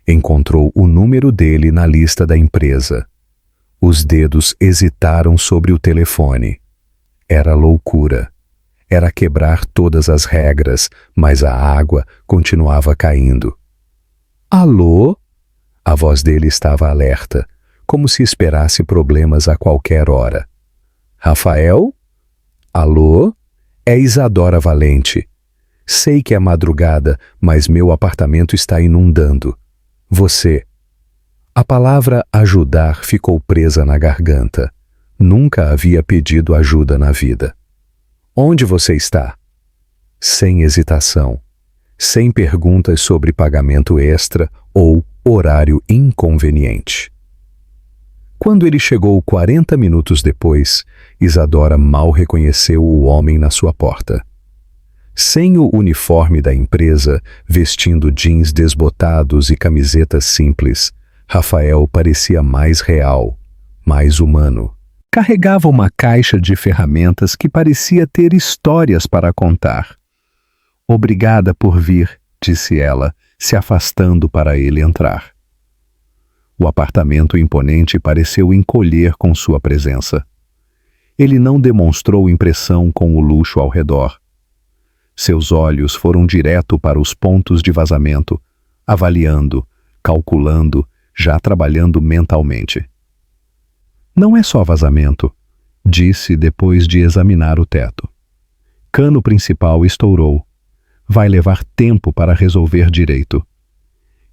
Encontrou o número dele na lista da empresa. Os dedos hesitaram sobre o telefone. Era loucura. Era quebrar todas as regras, mas a água continuava caindo. "Alô?" A voz dele estava alerta, como se esperasse problemas a qualquer hora. "Rafael? Alô? É Isadora Valente. Sei que é madrugada, mas meu apartamento está inundando. Você. A palavra ajudar ficou presa na garganta. Nunca havia pedido ajuda na vida. Onde você está? Sem hesitação. Sem perguntas sobre pagamento extra ou horário inconveniente. Quando ele chegou 40 minutos depois, Isadora mal reconheceu o homem na sua porta. Sem o uniforme da empresa, vestindo jeans desbotados e camisetas simples, Rafael parecia mais real, mais humano. Carregava uma caixa de ferramentas que parecia ter histórias para contar. Obrigada por vir, disse ela, se afastando para ele entrar. O apartamento imponente pareceu encolher com sua presença. Ele não demonstrou impressão com o luxo ao redor. Seus olhos foram direto para os pontos de vazamento, avaliando, calculando, já trabalhando mentalmente. Não é só vazamento, disse depois de examinar o teto. Cano principal estourou. Vai levar tempo para resolver direito.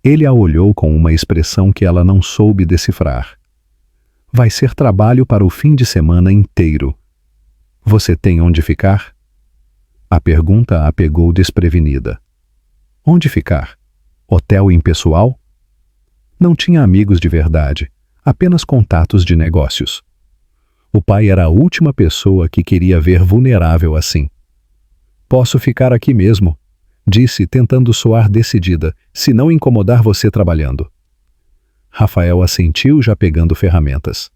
Ele a olhou com uma expressão que ela não soube decifrar. Vai ser trabalho para o fim de semana inteiro. Você tem onde ficar? A pergunta a pegou desprevenida. Onde ficar? Hotel impessoal? Não tinha amigos de verdade, apenas contatos de negócios. O pai era a última pessoa que queria ver vulnerável assim. Posso ficar aqui mesmo, disse tentando soar decidida, se não incomodar você trabalhando. Rafael assentiu já pegando ferramentas.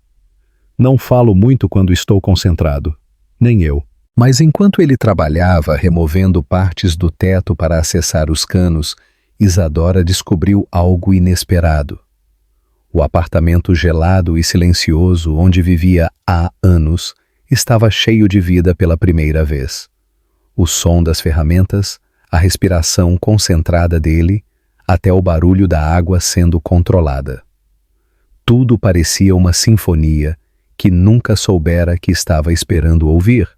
Não falo muito quando estou concentrado, nem eu. Mas enquanto ele trabalhava removendo partes do teto para acessar os canos, Isadora descobriu algo inesperado. O apartamento gelado e silencioso onde vivia há anos estava cheio de vida pela primeira vez. O som das ferramentas, a respiração concentrada dele, até o barulho da água sendo controlada. Tudo parecia uma sinfonia que nunca soubera que estava esperando ouvir.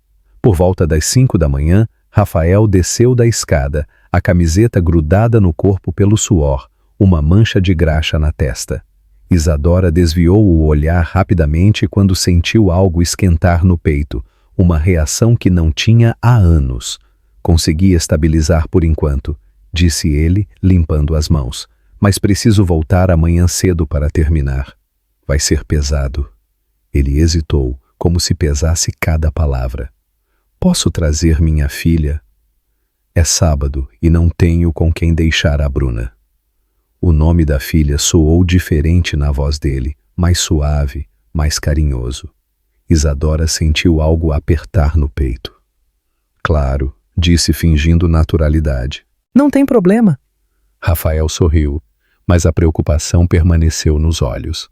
Por volta das 5 da manhã, Rafael desceu da escada, a camiseta grudada no corpo pelo suor, uma mancha de graxa na testa. Isadora desviou o olhar rapidamente quando sentiu algo esquentar no peito, uma reação que não tinha há anos. Consegui estabilizar por enquanto, disse ele, limpando as mãos. Mas preciso voltar amanhã cedo para terminar. Vai ser pesado. Ele hesitou, como se pesasse cada palavra. Posso trazer minha filha? É sábado e não tenho com quem deixar a Bruna. O nome da filha soou diferente na voz dele, mais suave, mais carinhoso. Isadora sentiu algo apertar no peito. Claro, disse fingindo naturalidade. Não tem problema. Rafael sorriu, mas a preocupação permaneceu nos olhos.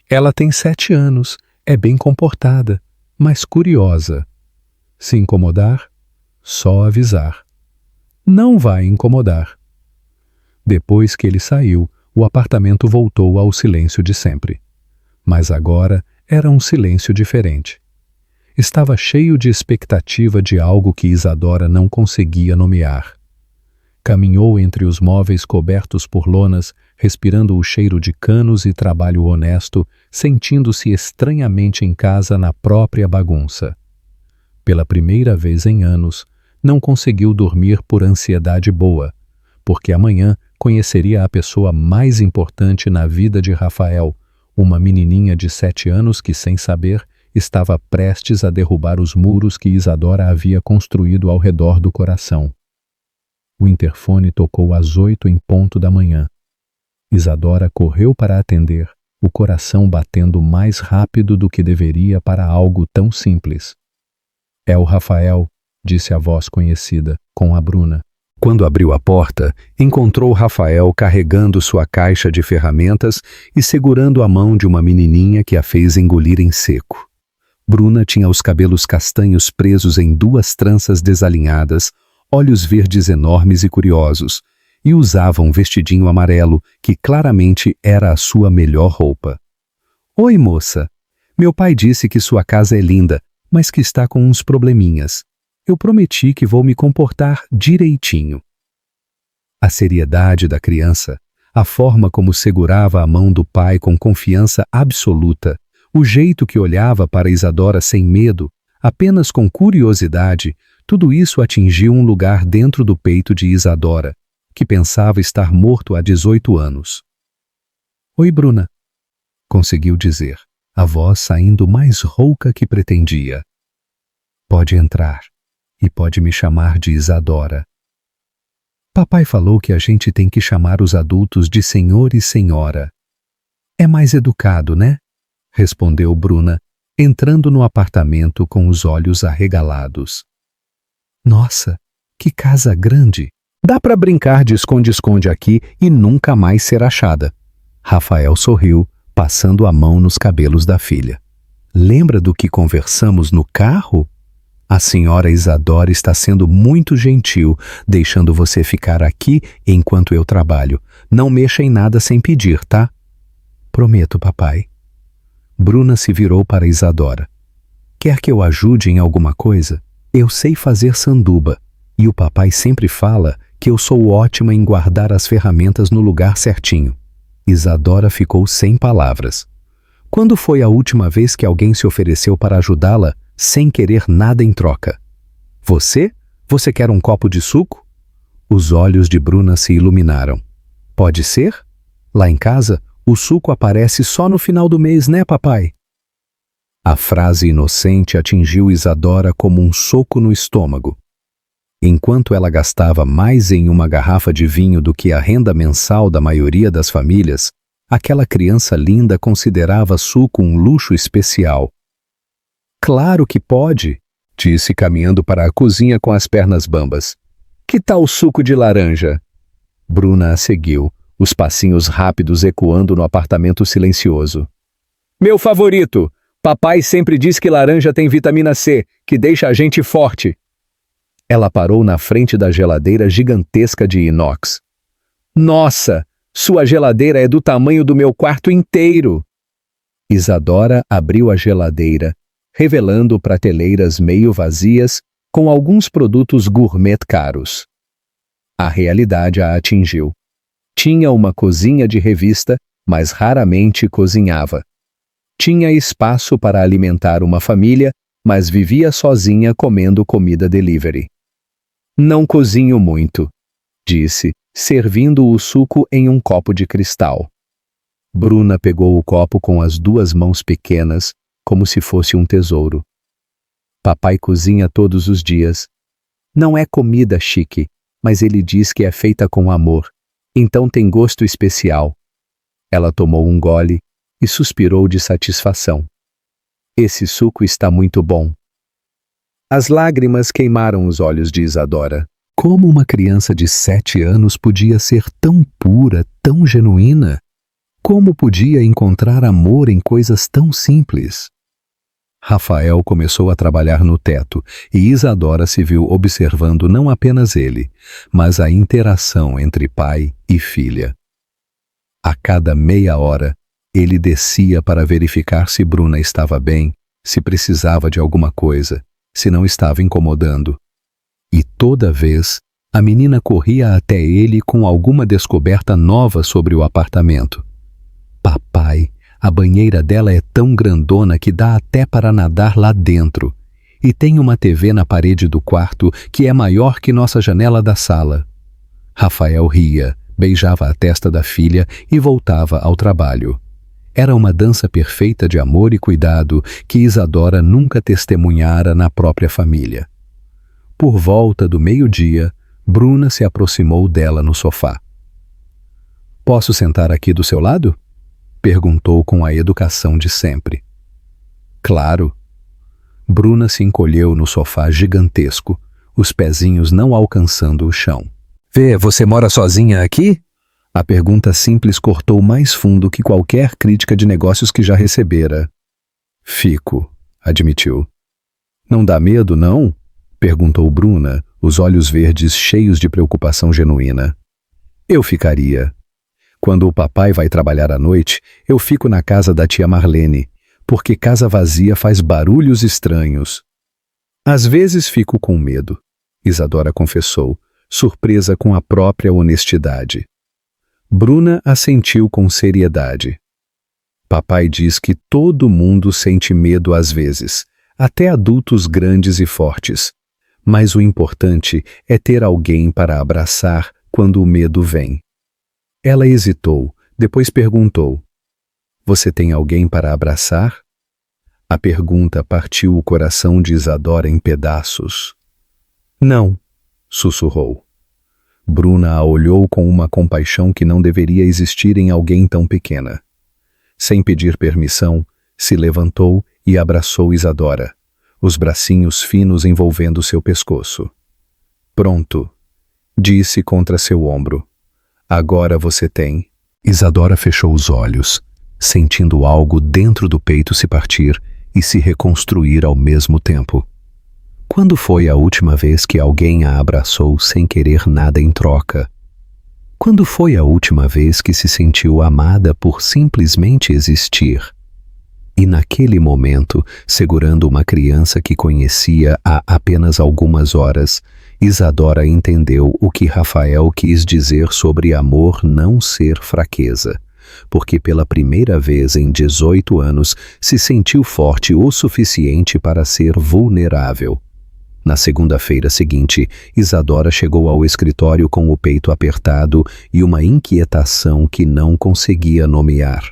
Ela tem 7 anos, é bem comportada, mas curiosa. Se incomodar, só avisar. Não vai incomodar. Depois que ele saiu, o apartamento voltou ao silêncio de sempre. Mas agora era um silêncio diferente. Estava cheio de expectativa de algo que Isadora não conseguia nomear. Caminhou entre os móveis cobertos por lonas, respirando o cheiro de canos e trabalho honesto, sentindo-se estranhamente em casa na própria bagunça. Pela primeira vez em anos, não conseguiu dormir por ansiedade boa, porque amanhã conheceria a pessoa mais importante na vida de Rafael, uma menininha de 7 anos que, sem saber, estava prestes a derrubar os muros que Isadora havia construído ao redor do coração. O interfone tocou às 8 em ponto da manhã. Isadora correu para atender, o coração batendo mais rápido do que deveria para algo tão simples. É o Rafael, disse a voz conhecida, com a Bruna. Quando abriu a porta, encontrou Rafael carregando sua caixa de ferramentas e segurando a mão de uma menininha que a fez engolir em seco. Bruna tinha os cabelos castanhos presos em 2 tranças desalinhadas, olhos verdes enormes e curiosos, e usava um vestidinho amarelo que claramente era a sua melhor roupa. Oi, moça. Meu pai disse que sua casa é linda, mas que está com uns probleminhas. Eu prometi que vou me comportar direitinho. A seriedade da criança, a forma como segurava a mão do pai com confiança absoluta, o jeito que olhava para Isadora sem medo, apenas com curiosidade, tudo isso atingiu um lugar dentro do peito de Isadora, que pensava estar morto há 18 anos. Oi, Bruna, conseguiu dizer, a voz saindo mais rouca que pretendia. Pode entrar e pode me chamar de Isadora. Papai falou que a gente tem que chamar os adultos de senhor e senhora. É mais educado, né? Respondeu Bruna, entrando no apartamento com os olhos arregalados. Nossa, que casa grande! Dá para brincar de esconde-esconde aqui e nunca mais ser achada. Rafael sorriu, passando a mão nos cabelos da filha. Lembra do que conversamos no carro? A senhora Isadora está sendo muito gentil, deixando você ficar aqui enquanto eu trabalho. Não mexa em nada sem pedir, tá? Prometo, papai. Bruna se virou para Isadora. Quer que eu ajude em alguma coisa? Eu sei fazer sanduba, e o papai sempre fala que eu sou ótima em guardar as ferramentas no lugar certinho. Isadora ficou sem palavras. Quando foi a última vez que alguém se ofereceu para ajudá-la, sem querer nada em troca? Você? Você quer um copo de suco? Os olhos de Bruna se iluminaram. Pode ser? Lá em casa, o suco aparece só no final do mês, né, papai? A frase inocente atingiu Isadora como um soco no estômago. Enquanto ela gastava mais em uma garrafa de vinho do que a renda mensal da maioria das famílias, aquela criança linda considerava suco um luxo especial. Claro que pode, disse caminhando para a cozinha com as pernas bambas. Que tal suco de laranja? Bruna a seguiu, os passinhos rápidos ecoando no apartamento silencioso. Meu favorito! Papai sempre diz que laranja tem vitamina C, que deixa a gente forte. Ela parou na frente da geladeira gigantesca de inox. Nossa! Sua geladeira é do tamanho do meu quarto inteiro! Isadora abriu a geladeira, revelando prateleiras meio vazias com alguns produtos gourmet caros. A realidade a atingiu. Tinha uma cozinha de revista, mas raramente cozinhava. Tinha espaço para alimentar uma família, mas vivia sozinha comendo comida delivery. Não cozinho muito, disse, servindo o suco em um copo de cristal. Bruna pegou o copo com as duas mãos pequenas, como se fosse um tesouro. Papai cozinha todos os dias. Não é comida chique, mas ele diz que é feita com amor, então tem gosto especial. Ela tomou um gole e suspirou de satisfação. Esse suco está muito bom. As lágrimas queimaram os olhos de Isadora. Como uma criança de 7 anos podia ser tão pura, tão genuína? Como podia encontrar amor em coisas tão simples? Rafael começou a trabalhar no teto e Isadora se viu observando não apenas ele, mas a interação entre pai e filha. A cada meia hora, ele descia para verificar se Bruna estava bem, se precisava de alguma coisa, se não estava incomodando. E toda vez, a menina corria até ele com alguma descoberta nova sobre o apartamento. Papai, a banheira dela é tão grandona que dá até para nadar lá dentro. E tem uma TV na parede do quarto que é maior que nossa janela da sala. Rafael ria, beijava a testa da filha e voltava ao trabalho. Era uma dança perfeita de amor e cuidado que Isadora nunca testemunhara na própria família. Por volta do meio-dia, Bruna se aproximou dela no sofá. Posso sentar aqui do seu lado? Perguntou com a educação de sempre. Claro. Bruna se encolheu no sofá gigantesco, os pezinhos não alcançando o chão. Vê, você mora sozinha aqui? A pergunta simples cortou mais fundo que qualquer crítica de negócios que já recebera. Fico, admitiu. Não dá medo, não? Perguntou Bruna, os olhos verdes cheios de preocupação genuína. Eu ficaria. Quando o papai vai trabalhar à noite, eu fico na casa da tia Marlene, porque casa vazia faz barulhos estranhos. Às vezes fico com medo, Isadora confessou, surpresa com a própria honestidade. Bruna assentiu com seriedade. Papai diz que todo mundo sente medo às vezes, até adultos grandes e fortes. Mas o importante é ter alguém para abraçar quando o medo vem. Ela hesitou, depois perguntou: Você tem alguém para abraçar? A pergunta partiu o coração de Isadora em pedaços. Não, sussurrou. Bruna a olhou com uma compaixão que não deveria existir em alguém tão pequena. Sem pedir permissão, se levantou e abraçou Isadora, os bracinhos finos envolvendo seu pescoço. Pronto, disse contra seu ombro. Agora você tem. Isadora fechou os olhos, sentindo algo dentro do peito se partir e se reconstruir ao mesmo tempo. Quando foi a última vez que alguém a abraçou sem querer nada em troca? Quando foi a última vez que se sentiu amada por simplesmente existir? E naquele momento, segurando uma criança que conhecia há apenas algumas horas, Isadora entendeu o que Rafael quis dizer sobre amor não ser fraqueza, porque pela primeira vez em 18 anos se sentiu forte o suficiente para ser vulnerável. Na segunda-feira seguinte, Isadora chegou ao escritório com o peito apertado e uma inquietação que não conseguia nomear.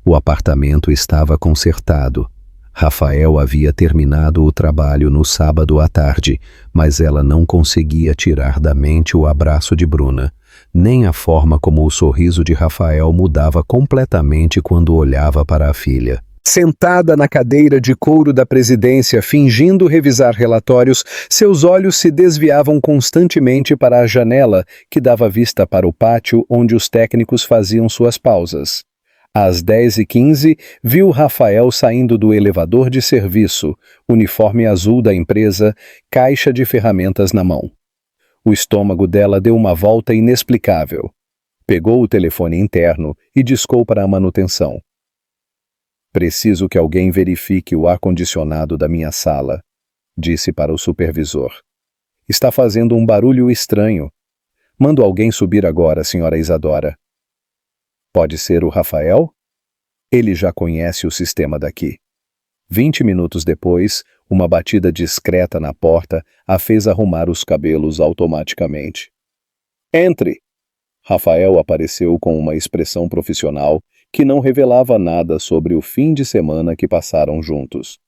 O apartamento estava consertado. Rafael havia terminado o trabalho no sábado à tarde, mas ela não conseguia tirar da mente o abraço de Bruna, nem a forma como o sorriso de Rafael mudava completamente quando olhava para a filha. Sentada na cadeira de couro da presidência, fingindo revisar relatórios, seus olhos se desviavam constantemente para a janela que dava vista para o pátio onde os técnicos faziam suas pausas. Às 10h15, viu Rafael saindo do elevador de serviço, uniforme azul da empresa, caixa de ferramentas na mão. O estômago dela deu uma volta inexplicável. Pegou o telefone interno e discou para a manutenção. Preciso que alguém verifique o ar-condicionado da minha sala, disse para o supervisor. Está fazendo um barulho estranho. Mando alguém subir agora, senhora Isadora. Pode ser o Rafael? Ele já conhece o sistema daqui. 20 minutos depois, uma batida discreta na porta a fez arrumar os cabelos automaticamente. Entre! Rafael apareceu com uma expressão profissional que não revelava nada sobre o fim de semana que passaram juntos.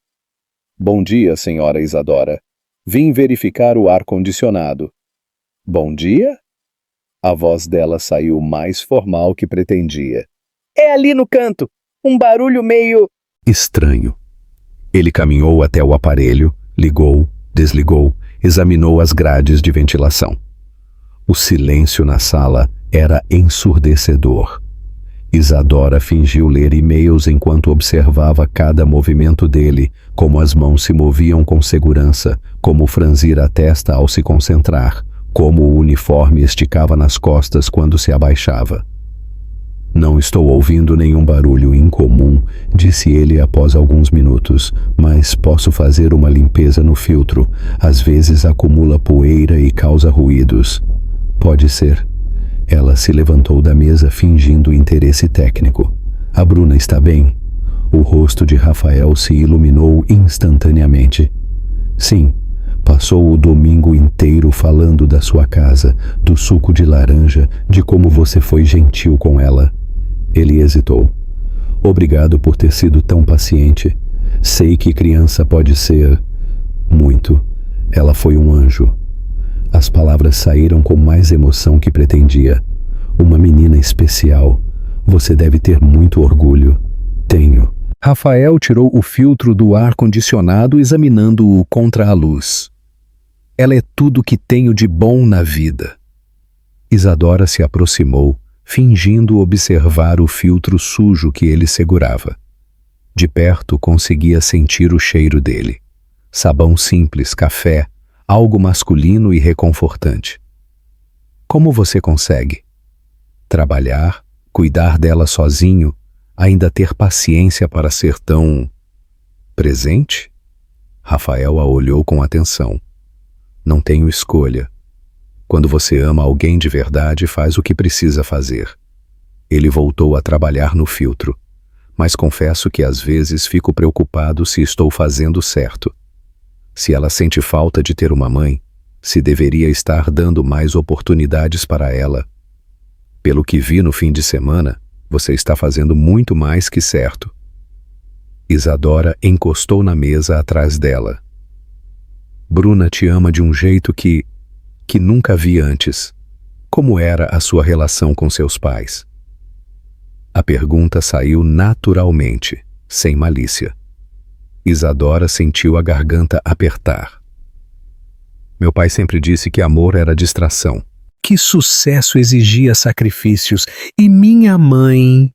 Bom dia, senhora Isadora. Vim verificar o ar-condicionado. Bom dia? A voz dela saiu mais formal que pretendia. É ali no canto. Um barulho meio... estranho. Ele caminhou até o aparelho, ligou, desligou, examinou as grades de ventilação. O silêncio na sala era ensurdecedor. Isadora fingiu ler e-mails enquanto observava cada movimento dele, como as mãos se moviam com segurança, como franzir a testa ao se concentrar, como o uniforme esticava nas costas quando se abaixava. Não estou ouvindo nenhum barulho incomum, disse ele após alguns minutos, mas posso fazer uma limpeza no filtro. Às vezes acumula poeira e causa ruídos. Pode ser. Ela se levantou da mesa fingindo interesse técnico. A Bruna está bem? O rosto de Rafael se iluminou instantaneamente. Sim, passou o domingo inteiro falando da sua casa, do suco de laranja, de como você foi gentil com ela. Ele hesitou. Obrigado por ter sido tão paciente. Sei que criança pode ser... muito. Ela foi um anjo. As palavras saíram com mais emoção que pretendia. Uma menina especial. Você deve ter muito orgulho. Tenho. Rafael tirou o filtro do ar-condicionado examinando-o contra a luz. Ela é tudo que tenho de bom na vida. Isadora se aproximou, fingindo observar o filtro sujo que ele segurava. De perto conseguia sentir o cheiro dele. Sabão simples, café, algo masculino e reconfortante. Como você consegue? Trabalhar, cuidar dela sozinho, ainda ter paciência para ser tão... presente? Rafael a olhou com atenção. Não tenho escolha. Quando você ama alguém de verdade, faz o que precisa fazer. Ele voltou a trabalhar no filtro, mas confesso que às vezes fico preocupado se estou fazendo certo. Se ela sente falta de ter uma mãe, se deveria estar dando mais oportunidades para ela. Pelo que vi no fim de semana, você está fazendo muito mais que certo. Isadora encostou na mesa atrás dela. Bruna te ama de um jeito que nunca vi antes. Como era a sua relação com seus pais? A pergunta saiu naturalmente, sem malícia. Isadora sentiu a garganta apertar. Meu pai sempre disse que amor era distração. Que sucesso exigia sacrifícios. E minha mãe...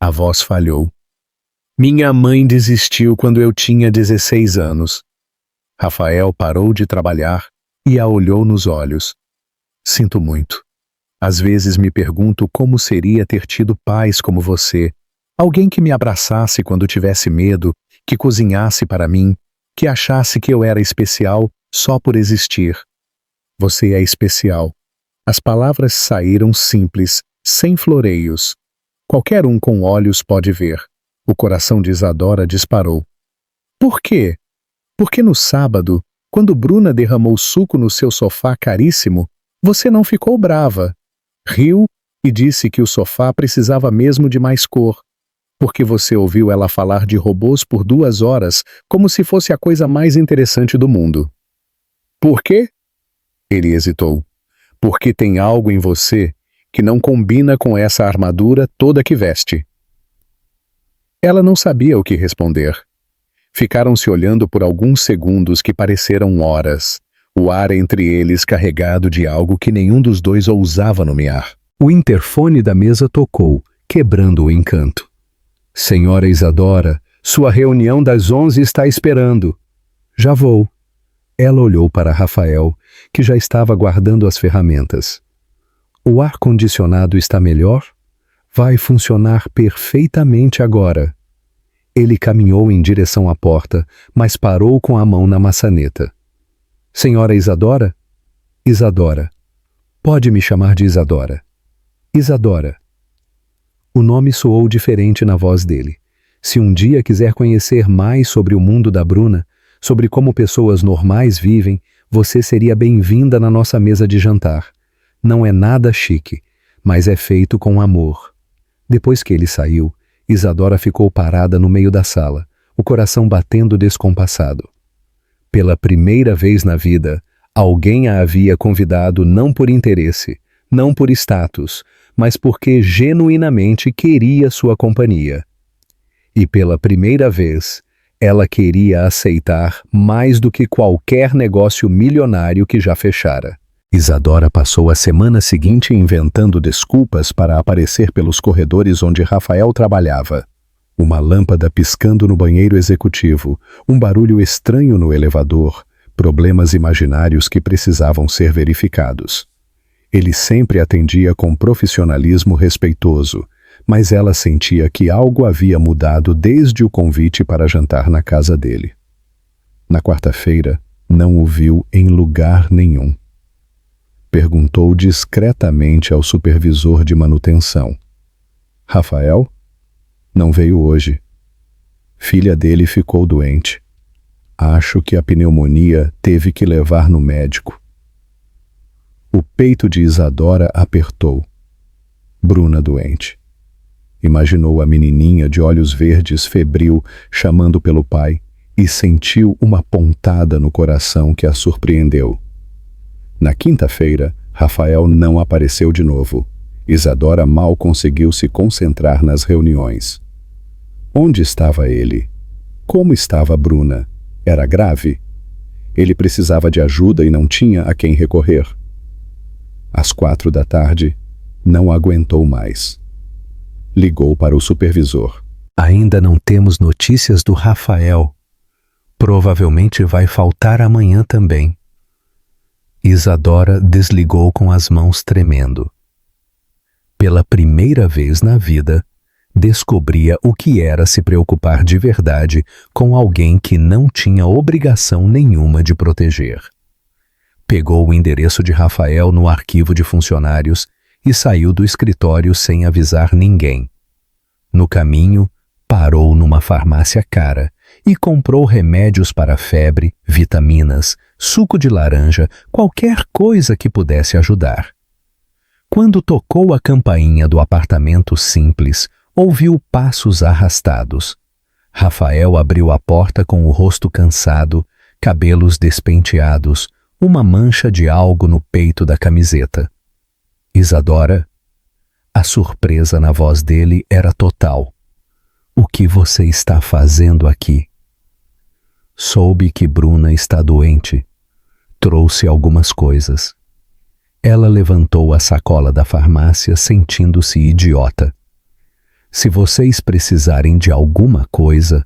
A voz falhou. Minha mãe desistiu quando eu tinha 16 anos. Rafael parou de trabalhar e a olhou nos olhos. Sinto muito. Às vezes me pergunto como seria ter tido pais como você. Alguém que me abraçasse quando tivesse medo, que cozinhasse para mim, que achasse que eu era especial só por existir. Você é especial. As palavras saíram simples, sem floreios. Qualquer um com olhos pode ver. O coração de Isadora disparou. Por quê? Porque no sábado, quando Bruna derramou suco no seu sofá caríssimo, você não ficou brava. Riu e disse que o sofá precisava mesmo de mais cor. Porque você ouviu ela falar de robôs por 2 horas, como se fosse a coisa mais interessante do mundo. Por quê? Ele hesitou. Porque tem algo em você que não combina com essa armadura toda que veste. Ela não sabia o que responder. Ficaram se olhando por alguns segundos que pareceram horas, o ar entre eles carregado de algo que nenhum dos dois ousava nomear. O interfone da mesa tocou, quebrando o encanto. Senhora Isadora, sua reunião das 11 está esperando. Já vou. Ela olhou para Rafael, que já estava guardando as ferramentas. O ar-condicionado está melhor? Vai funcionar perfeitamente agora. Ele caminhou em direção à porta, mas parou com a mão na maçaneta. Senhora Isadora? Isadora. Pode me chamar de Isadora. Isadora. O nome soou diferente na voz dele. Se um dia quiser conhecer mais sobre o mundo da Bruna, sobre como pessoas normais vivem, você seria bem-vinda na nossa mesa de jantar. Não é nada chique, mas é feito com amor. Depois que ele saiu, Isadora ficou parada no meio da sala, o coração batendo descompassado. Pela primeira vez na vida, alguém a havia convidado não por interesse, não por status, mas porque genuinamente queria sua companhia. E pela primeira vez, ela queria aceitar mais do que qualquer negócio milionário que já fechara. Isadora passou a semana seguinte inventando desculpas para aparecer pelos corredores onde Rafael trabalhava. Uma lâmpada piscando no banheiro executivo, um barulho estranho no elevador, problemas imaginários que precisavam ser verificados. Ele sempre atendia com profissionalismo respeitoso, mas ela sentia que algo havia mudado desde o convite para jantar na casa dele. Na quarta-feira, não o viu em lugar nenhum. Perguntou discretamente ao supervisor de manutenção. Rafael? Não veio hoje. Filha dele ficou doente. Acho que a pneumonia teve que levar no médico. O peito de Isadora apertou. Bruna doente. Imaginou a menininha de olhos verdes febril chamando pelo pai e sentiu uma pontada no coração que a surpreendeu. Na quinta-feira, Rafael não apareceu de novo. Isadora mal conseguiu se concentrar nas reuniões. Onde estava ele? Como estava Bruna? Era grave? Ele precisava de ajuda e não tinha a quem recorrer. Às 4 da tarde, não aguentou mais. Ligou para o supervisor. Ainda não temos notícias do Rafael. Provavelmente vai faltar amanhã também. Isadora desligou com as mãos tremendo. Pela primeira vez na vida, Descobria o que era se preocupar de verdade com alguém que não tinha obrigação nenhuma de proteger. Pegou o endereço de Rafael no arquivo de funcionários e saiu do escritório sem avisar ninguém. No caminho, parou numa farmácia cara e comprou remédios para febre, vitaminas, suco de laranja, qualquer coisa que pudesse ajudar. Quando tocou a campainha do apartamento simples, ouviu passos arrastados. Rafael abriu a porta com o rosto cansado, cabelos despenteados, uma mancha de algo no peito da camiseta. Isadora? A surpresa na voz dele era total. O que você está fazendo aqui? Soube que Bruna está doente. Trouxe algumas coisas. Ela levantou a sacola da farmácia sentindo-se idiota. Se vocês precisarem de alguma coisa...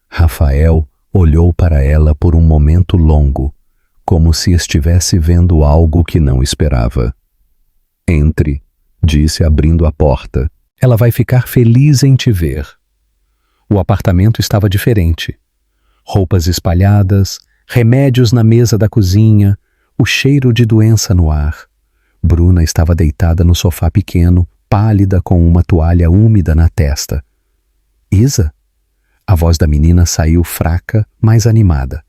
Rafael olhou para ela por um momento longo, como se estivesse vendo algo que não esperava. Entre, disse abrindo a porta. Ela vai ficar feliz em te ver. O apartamento estava diferente. Roupas espalhadas, remédios na mesa da cozinha, o cheiro de doença no ar. Bruna estava deitada no sofá pequeno, pálida com uma toalha úmida na testa. Isa? A voz da menina saiu fraca, mas animada.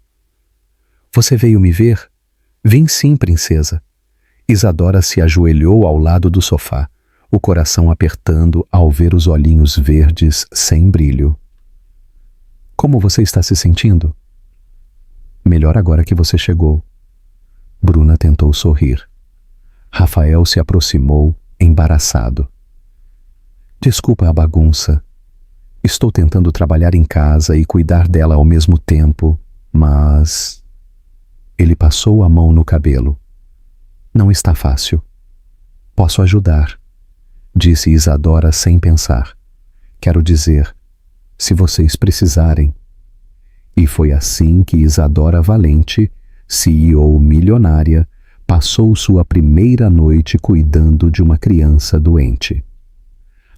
Você veio me ver? Vim sim, princesa. Isadora se ajoelhou ao lado do sofá, o coração apertando ao ver os olhinhos verdes sem brilho. Como você está se sentindo? Melhor agora que você chegou. Bruna tentou sorrir. Rafael se aproximou, embaraçado. Desculpa a bagunça. Estou tentando trabalhar em casa e cuidar dela ao mesmo tempo, mas... Ele passou a mão no cabelo. Não está fácil. Posso ajudar, disse Isadora sem pensar. Quero dizer, se vocês precisarem. E foi assim que Isadora Valente, CEO milionária, passou sua primeira noite cuidando de uma criança doente.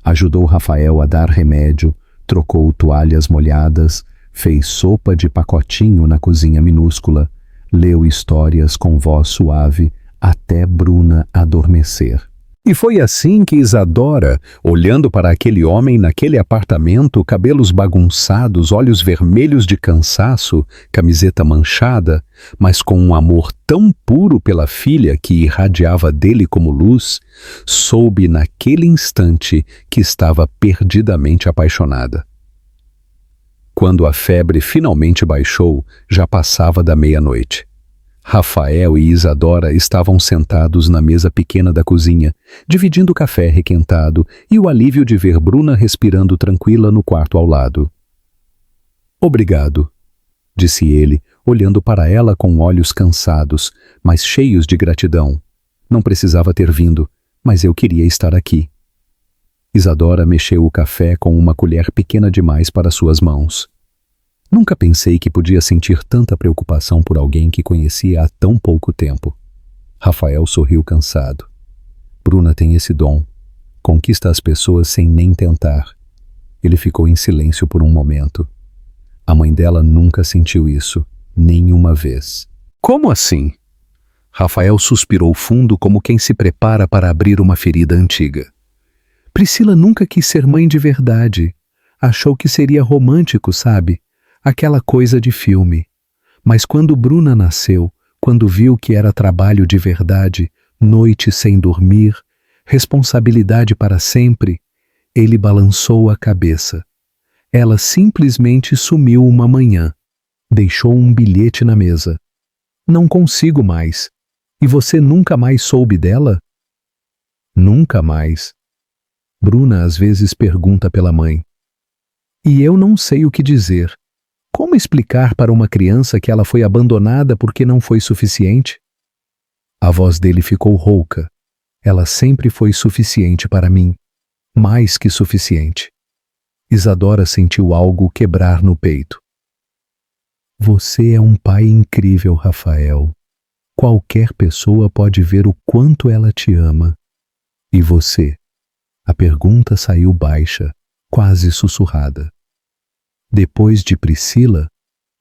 Ajudou Rafael a dar remédio, trocou toalhas molhadas, fez sopa de pacotinho na cozinha minúscula, leu histórias com voz suave até Bruna adormecer. E foi assim que Isadora, olhando para aquele homem naquele apartamento, cabelos bagunçados, olhos vermelhos de cansaço, camiseta manchada, mas com um amor tão puro pela filha que irradiava dele como luz, soube naquele instante que estava perdidamente apaixonada. Quando a febre finalmente baixou, já passava da meia-noite. Rafael e Isadora estavam sentados na mesa pequena da cozinha, dividindo o café requentado e o alívio de ver Bruna respirando tranquila no quarto ao lado. Obrigado, disse ele, olhando para ela com olhos cansados, mas cheios de gratidão. Não precisava ter vindo, mas eu queria estar aqui. Isadora mexeu o café com uma colher pequena demais para suas mãos. Nunca pensei que podia sentir tanta preocupação por alguém que conhecia há tão pouco tempo. Rafael sorriu cansado. Bruna tem esse dom. Conquista as pessoas sem nem tentar. Ele ficou em silêncio por um momento. A mãe dela nunca sentiu isso, nenhuma vez. Como assim? Rafael suspirou fundo como quem se prepara para abrir uma ferida antiga. Priscila nunca quis ser mãe de verdade. Achou que seria romântico, sabe? Aquela coisa de filme. Mas quando Bruna nasceu, quando viu que era trabalho de verdade, noite sem dormir, responsabilidade para sempre, ele balançou a cabeça. Ela simplesmente sumiu uma manhã. Deixou um bilhete na mesa. Não consigo mais. E você nunca mais soube dela? Nunca mais. Bruna às vezes pergunta pela mãe. E eu não sei o que dizer. Como explicar para uma criança que ela foi abandonada porque não foi suficiente? A voz dele ficou rouca. Ela sempre foi suficiente para mim. Mais que suficiente. Isadora sentiu algo quebrar no peito. Você é um pai incrível, Rafael. Qualquer pessoa pode ver o quanto ela te ama. E você? A pergunta saiu baixa, quase sussurrada. Depois de Priscila,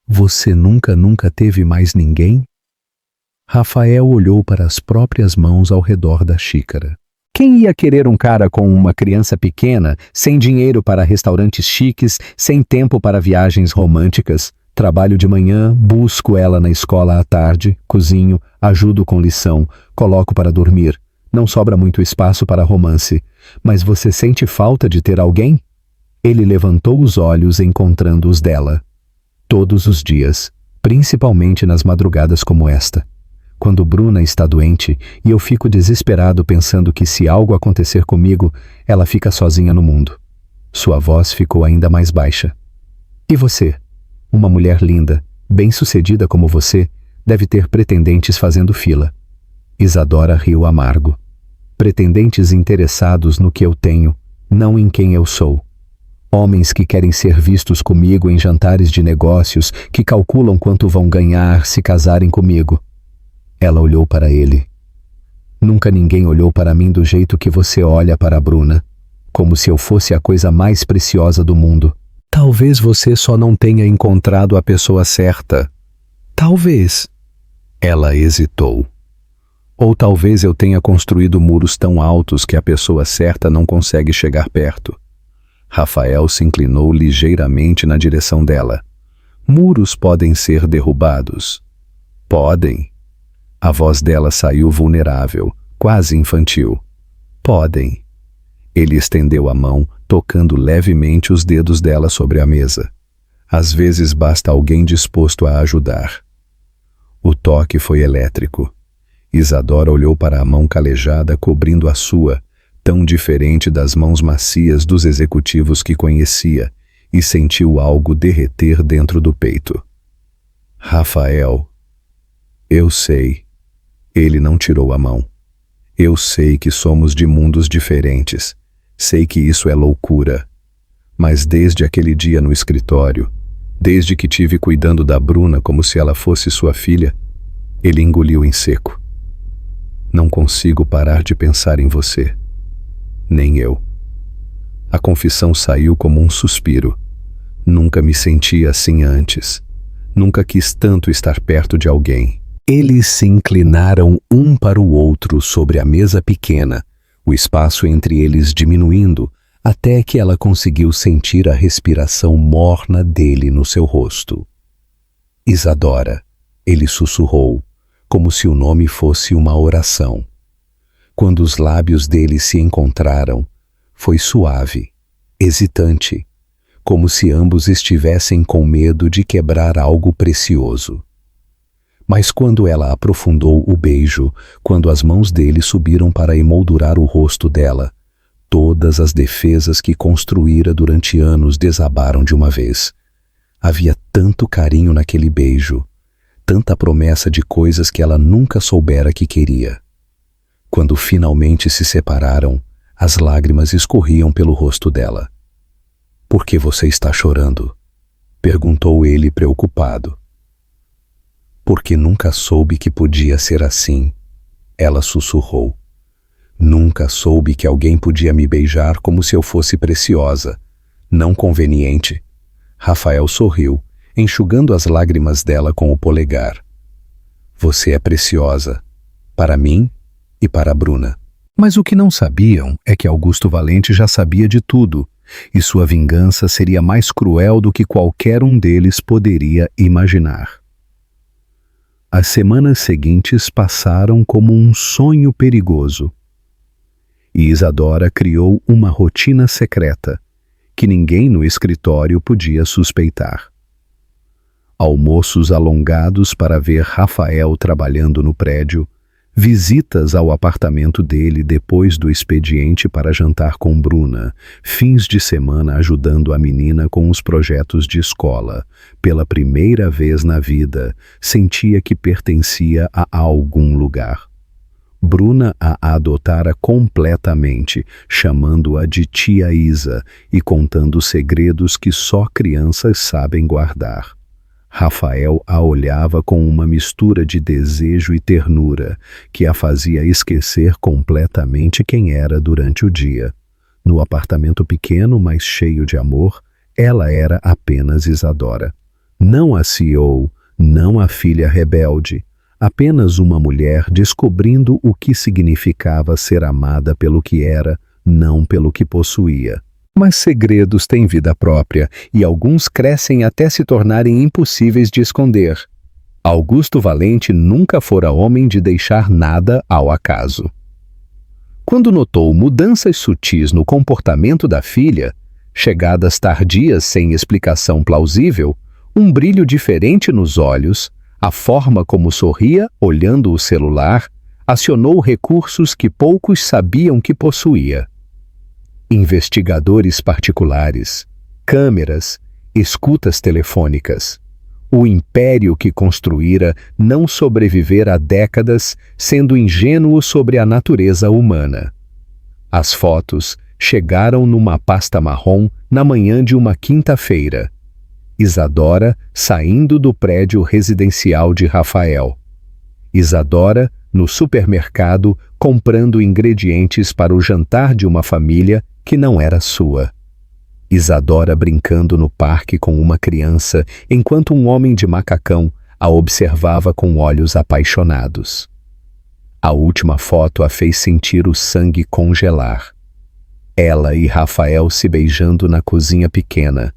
você nunca teve mais ninguém? Rafael olhou para as próprias mãos ao redor da xícara. Quem ia querer um cara com uma criança pequena, sem dinheiro para restaurantes chiques, sem tempo para viagens românticas? Trabalho de manhã, busco ela na escola à tarde, cozinho, ajudo com lição, coloco para dormir. Não sobra muito espaço para romance. Mas você sente falta de ter alguém? Ele levantou os olhos encontrando os dela. Todos os dias, principalmente nas madrugadas como esta. Quando Bruna está doente e eu fico desesperado pensando que se algo acontecer comigo, ela fica sozinha no mundo. Sua voz ficou ainda mais baixa. E você? Uma mulher linda, bem-sucedida como você, deve ter pretendentes fazendo fila. Isadora riu amargo. Pretendentes interessados no que eu tenho, não em quem eu sou. Homens que querem ser vistos comigo em jantares de negócios, que calculam quanto vão ganhar se casarem comigo. Ela olhou para ele. Nunca ninguém olhou para mim do jeito que você olha para a Bruna, como se eu fosse a coisa mais preciosa do mundo. Talvez você só não tenha encontrado a pessoa certa. Talvez. Ela hesitou. Ou talvez eu tenha construído muros tão altos que a pessoa certa não consegue chegar perto. Rafael se inclinou ligeiramente na direção dela. Muros podem ser derrubados. Podem. A voz dela saiu vulnerável, quase infantil. Podem. Ele estendeu a mão, tocando levemente os dedos dela sobre a mesa. Às vezes basta alguém disposto a ajudar. O toque foi elétrico. Isadora olhou para a mão calejada cobrindo a sua, tão diferente das mãos macias dos executivos que conhecia, e sentiu algo derreter dentro do peito. Rafael. Eu sei. Ele não tirou a mão. Eu sei que somos de mundos diferentes. Sei que isso é loucura. Mas desde aquele dia no escritório, desde que tive cuidando da Bruna como se ela fosse sua filha, ele engoliu em seco. Não consigo parar de pensar em você. Nem eu. A confissão saiu como um suspiro. Nunca me senti assim antes. Nunca quis tanto estar perto de alguém. Eles se inclinaram um para o outro sobre a mesa pequena, o espaço entre eles diminuindo, até que ela conseguiu sentir a respiração morna dele no seu rosto. Isadora, ele sussurrou, como se o nome fosse uma oração. Quando os lábios dele se encontraram, foi suave, hesitante, como se ambos estivessem com medo de quebrar algo precioso. Mas quando ela aprofundou o beijo, quando as mãos dele subiram para emoldurar o rosto dela, todas as defesas que construíra durante anos desabaram de uma vez. Havia tanto carinho naquele beijo, tanta promessa de coisas que ela nunca soubera que queria. Quando finalmente se separaram, as lágrimas escorriam pelo rosto dela. "Por que você está chorando?" perguntou ele preocupado. "Porque nunca soube que podia ser assim", ela sussurrou. "Nunca soube que alguém podia me beijar como se eu fosse preciosa, não conveniente." Rafael sorriu, enxugando as lágrimas dela com o polegar. "Você é preciosa, para mim e para a Bruna." Mas o que não sabiam é que Augusto Valente já sabia de tudo, e sua vingança seria mais cruel do que qualquer um deles poderia imaginar. As semanas seguintes passaram como um sonho perigoso. E Isadora criou uma rotina secreta, que ninguém no escritório podia suspeitar. Almoços alongados para ver Rafael trabalhando no prédio, visitas ao apartamento dele depois do expediente para jantar com Bruna, fins de semana ajudando a menina com os projetos de escola. Pela primeira vez na vida, sentia que pertencia a algum lugar. Bruna a adotara completamente, chamando-a de tia Isa e contando segredos que só crianças sabem guardar. Rafael a olhava com uma mistura de desejo e ternura que a fazia esquecer completamente quem era durante o dia. No apartamento pequeno, mas cheio de amor, ela era apenas Isadora. Não a CEO, não a filha rebelde, apenas uma mulher descobrindo o que significava ser amada pelo que era, não pelo que possuía. Mas segredos têm vida própria e alguns crescem até se tornarem impossíveis de esconder. Augusto Valente nunca fora homem de deixar nada ao acaso. Quando notou mudanças sutis no comportamento da filha, chegadas tardias sem explicação plausível, um brilho diferente nos olhos, a forma como sorria olhando o celular, acionou recursos que poucos sabiam que possuía. Investigadores particulares, câmeras, escutas telefônicas. O império que construíra não sobrevivera décadas sendo ingênuo sobre a natureza humana. As fotos chegaram numa pasta marrom na manhã de uma quinta-feira. Isadora saindo do prédio residencial de Rafael. Isadora no supermercado comprando ingredientes para o jantar de uma família que não era sua. Isadora brincando no parque com uma criança, enquanto um homem de macacão a observava com olhos apaixonados. A última foto a fez sentir o sangue congelar. Ela e Rafael se beijando na cozinha pequena,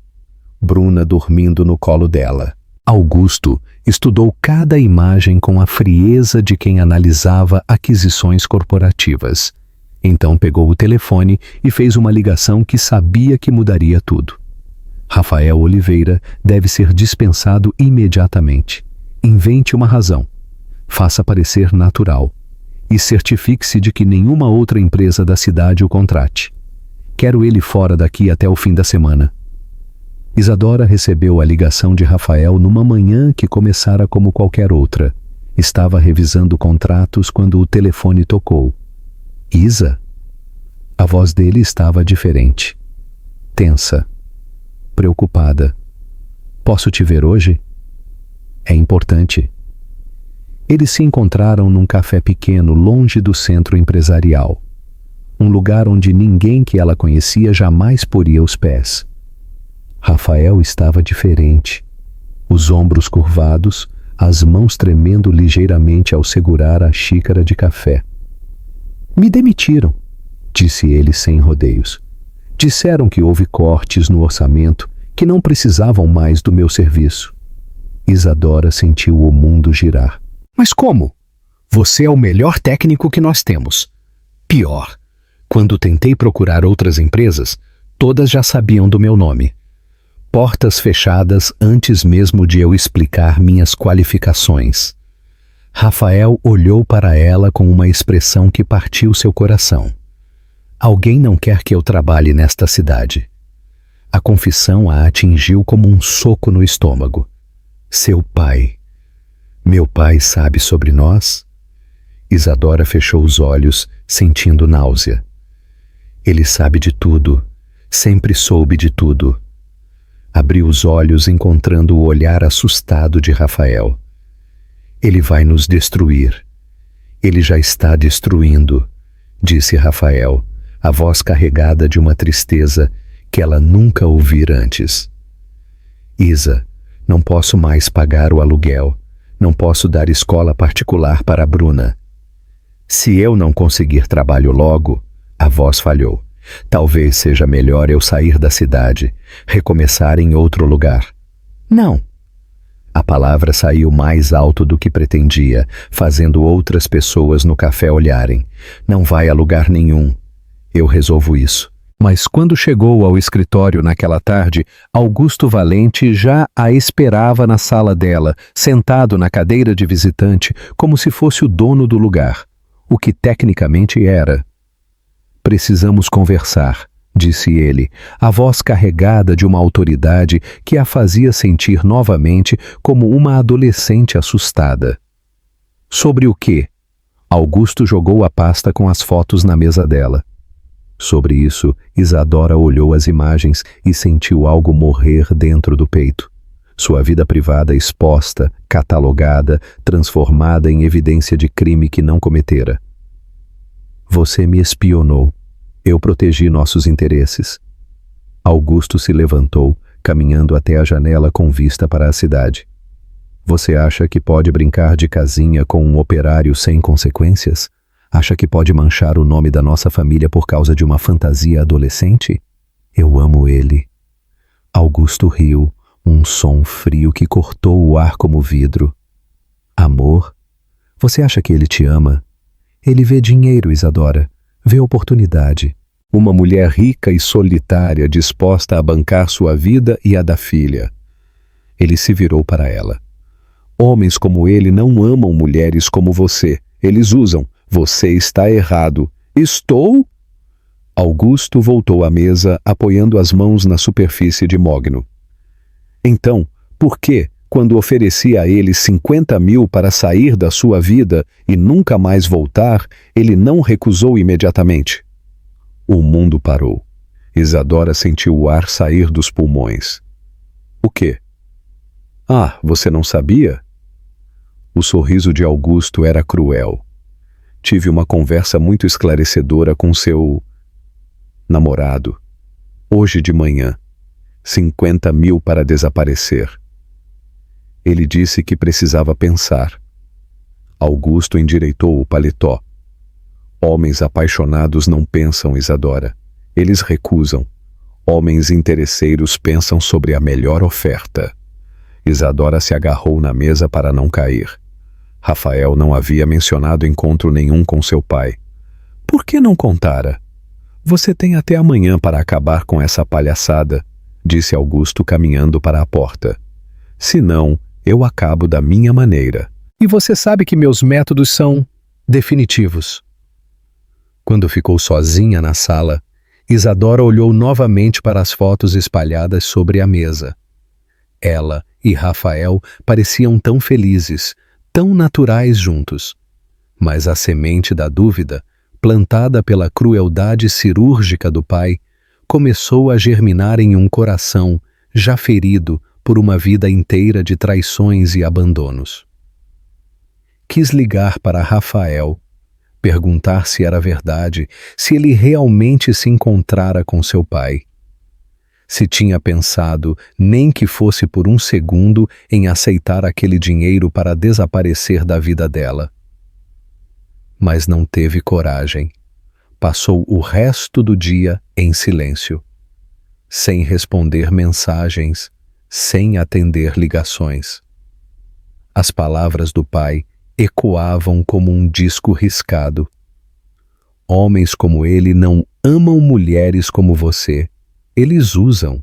Bruna dormindo no colo dela. Augusto estudou cada imagem com a frieza de quem analisava aquisições corporativas. Então pegou o telefone e fez uma ligação que sabia que mudaria tudo. Rafael Oliveira deve ser dispensado imediatamente. Invente uma razão. Faça parecer natural. E certifique-se de que nenhuma outra empresa da cidade o contrate. Quero ele fora daqui até o fim da semana. Isadora recebeu a ligação de Rafael numa manhã que começara como qualquer outra. Estava revisando contratos quando o telefone tocou. Isa? A voz dele estava diferente. Tensa. Preocupada. Posso te ver hoje? É importante. Eles se encontraram num café pequeno longe do centro empresarial. Um lugar onde ninguém que ela conhecia jamais poria os pés. Rafael estava diferente. Os ombros curvados, as mãos tremendo ligeiramente ao segurar a xícara de café. Me demitiram, disse ele sem rodeios. Disseram que houve cortes no orçamento, que não precisavam mais do meu serviço. Isadora sentiu o mundo girar. Mas como? Você é o melhor técnico que nós temos. Pior, quando tentei procurar outras empresas, todas já sabiam do meu nome. Portas fechadas antes mesmo de eu explicar minhas qualificações. Rafael olhou para ela com uma expressão que partiu seu coração. Alguém não quer que eu trabalhe nesta cidade. A confissão a atingiu como um soco no estômago. Seu pai. Meu pai sabe sobre nós? Isadora fechou os olhos, sentindo náusea. Ele sabe de tudo. Sempre soube de tudo. Abriu os olhos encontrando o olhar assustado de Rafael. Ele vai nos destruir. Ele já está destruindo, disse Rafael, a voz carregada de uma tristeza que ela nunca ouvira antes. Isa, não posso mais pagar o aluguel. Não posso dar escola particular para a Bruna. Se eu não conseguir trabalho logo, a voz falhou. Talvez seja melhor eu sair da cidade, recomeçar em outro lugar. Não. A palavra saiu mais alto do que pretendia, fazendo outras pessoas no café olharem. Não vai a lugar nenhum. Eu resolvo isso. Mas quando chegou ao escritório naquela tarde, Augusto Valente já a esperava na sala dela, sentado na cadeira de visitante, como se fosse o dono do lugar, o que tecnicamente era. Precisamos conversar, disse ele, a voz carregada de uma autoridade que a fazia sentir novamente como uma adolescente assustada. Sobre o quê? Augusto jogou a pasta com as fotos na mesa dela. Sobre isso, Isadora olhou as imagens e sentiu algo morrer dentro do peito. Sua vida privada exposta, catalogada, transformada em evidência de crime que não cometera. Você me espionou, Eu protegi nossos interesses. Augusto se levantou, caminhando até a janela com vista para a cidade. Você acha que pode brincar de casinha com um operário sem consequências? Acha que pode manchar o nome da nossa família por causa de uma fantasia adolescente? Eu amo ele. Augusto riu, um som frio que cortou o ar como vidro. Amor? Você acha que ele te ama? Ele vê dinheiro, Isadora. Vê oportunidade. Uma mulher rica e solitária disposta a bancar sua vida e a da filha. Ele se virou para ela. Homens como ele não amam mulheres como você. Eles usam. Você está errado. Estou? Augusto voltou à mesa, apoiando as mãos na superfície de mogno. Então, por que, quando ofereci a ele 50.000 para sair da sua vida e nunca mais voltar, ele não recusou imediatamente? O mundo parou. Isadora sentiu o ar sair dos pulmões. O quê? Ah, você não sabia? O sorriso de Augusto era cruel. Tive uma conversa muito esclarecedora com seu namorado. Hoje de manhã. 50.000 para desaparecer. Ele disse que precisava pensar. Augusto endireitou o paletó. Homens apaixonados não pensam, Isadora. Eles recusam. Homens interesseiros pensam sobre a melhor oferta. Isadora se agarrou na mesa para não cair. Rafael não havia mencionado encontro nenhum com seu pai. Por que não contara? Você tem até amanhã para acabar com essa palhaçada, disse Augusto caminhando para a porta. Senão, eu acabo da minha maneira. E você sabe que meus métodos são definitivos. Quando ficou sozinha na sala, Isadora olhou novamente para as fotos espalhadas sobre a mesa. Ela e Rafael pareciam tão felizes, tão naturais juntos. Mas a semente da dúvida, plantada pela crueldade cirúrgica do pai, começou a germinar em um coração já ferido por uma vida inteira de traições e abandonos. Quis ligar para Rafael, perguntar se era verdade, se ele realmente se encontrara com seu pai. Se tinha pensado, nem que fosse por um segundo, em aceitar aquele dinheiro para desaparecer da vida dela. Mas não teve coragem. Passou o resto do dia em silêncio, sem responder mensagens, sem atender ligações. As palavras do pai ecoavam como um disco riscado. Homens como ele não amam mulheres como você. Eles usam.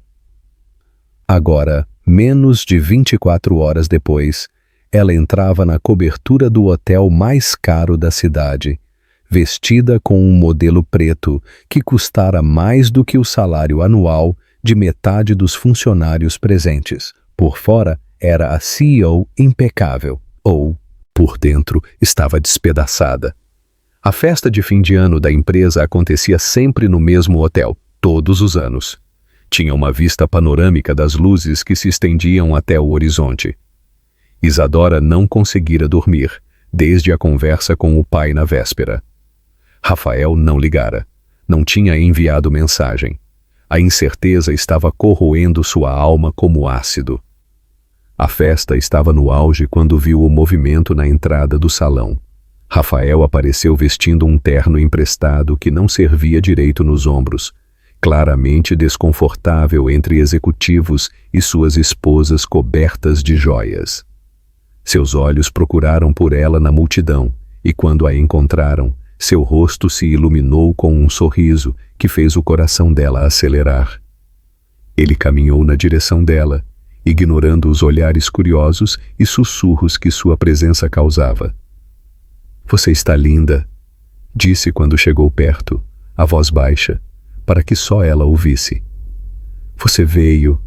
Agora, menos de 24 horas depois, ela entrava na cobertura do hotel mais caro da cidade, vestida com um modelo preto que custara mais do que o salário anual de metade dos funcionários presentes. Por fora, era a CEO impecável, ou, por dentro, estava despedaçada. A festa de fim de ano da empresa acontecia sempre no mesmo hotel, todos os anos. Tinha uma vista panorâmica das luzes que se estendiam até o horizonte. Isadora não conseguira dormir, desde a conversa com o pai na véspera. Rafael não ligara, não tinha enviado mensagem. A incerteza estava corroendo sua alma como ácido. A festa estava no auge quando viu o movimento na entrada do salão. Rafael apareceu vestindo um terno emprestado que não servia direito nos ombros, claramente desconfortável entre executivos e suas esposas cobertas de joias. Seus olhos procuraram por ela na multidão, e quando a encontraram, seu rosto se iluminou com um sorriso que fez o coração dela acelerar. Ele caminhou na direção dela, ignorando os olhares curiosos e sussurros que sua presença causava. "Você está linda", disse quando chegou perto, a voz baixa, para que só ela ouvisse. "Você veio",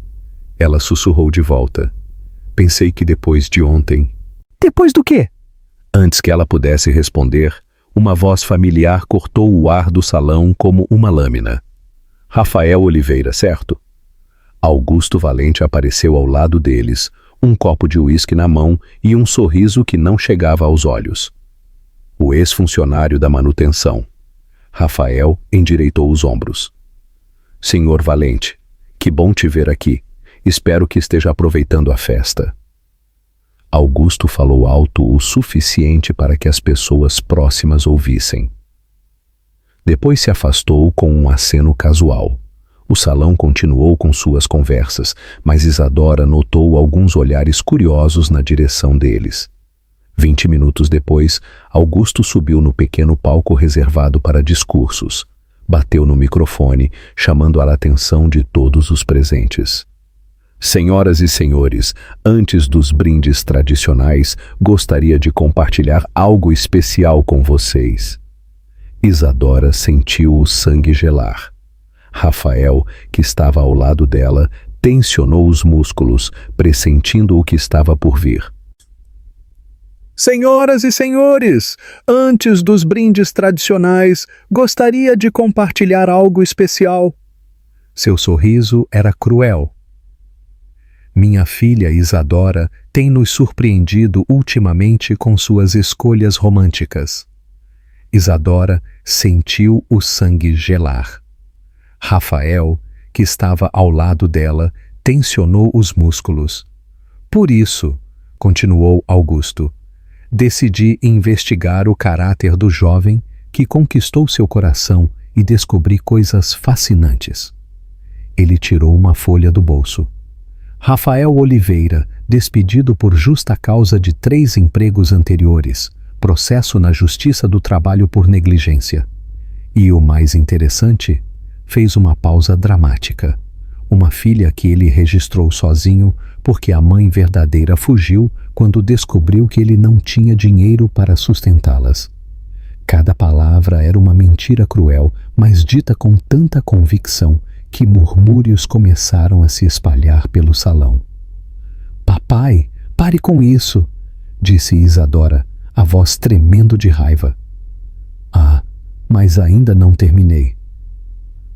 ela sussurrou de volta. "Pensei que depois de ontem." "Depois do quê?" Antes que ela pudesse responder, uma voz familiar cortou o ar do salão como uma lâmina. "Rafael Oliveira, certo?" Augusto Valente apareceu ao lado deles, um copo de uísque na mão e um sorriso que não chegava aos olhos. O ex-funcionário da manutenção. Rafael endireitou os ombros. Senhor Valente, que bom te ver aqui. Espero que esteja aproveitando a festa. Augusto falou alto o suficiente para que as pessoas próximas ouvissem. Depois se afastou com um aceno casual. O salão continuou com suas conversas, mas Isadora notou alguns olhares curiosos na direção deles. 20 minutos depois, Augusto subiu no pequeno palco reservado para discursos. Bateu no microfone, chamando a atenção de todos os presentes. Senhoras e senhores, antes dos brindes tradicionais, gostaria de compartilhar algo especial com vocês. Isadora sentiu o sangue gelar. Rafael, que estava ao lado dela, tensionou os músculos, pressentindo o que estava por vir. Senhoras e senhores, antes dos brindes tradicionais, gostaria de compartilhar algo especial. Seu sorriso era cruel. Minha filha Isadora tem nos surpreendido ultimamente com suas escolhas românticas. Isadora sentiu o sangue gelar. Rafael, que estava ao lado dela, tensionou os músculos. Por isso, continuou Augusto, decidi investigar o caráter do jovem que conquistou seu coração e descobri coisas fascinantes. Ele tirou uma folha do bolso. Rafael Oliveira, despedido por justa causa de 3 empregos anteriores, processo na Justiça do Trabalho por negligência. E o mais interessante, fez uma pausa dramática. Uma filha que ele registrou sozinho porque a mãe verdadeira fugiu quando descobriu que ele não tinha dinheiro para sustentá-las. Cada palavra era uma mentira cruel, mas dita com tanta convicção que murmúrios começaram a se espalhar pelo salão. Papai, pare com isso, disse Isadora, a voz tremendo de raiva. Ah, mas ainda não terminei.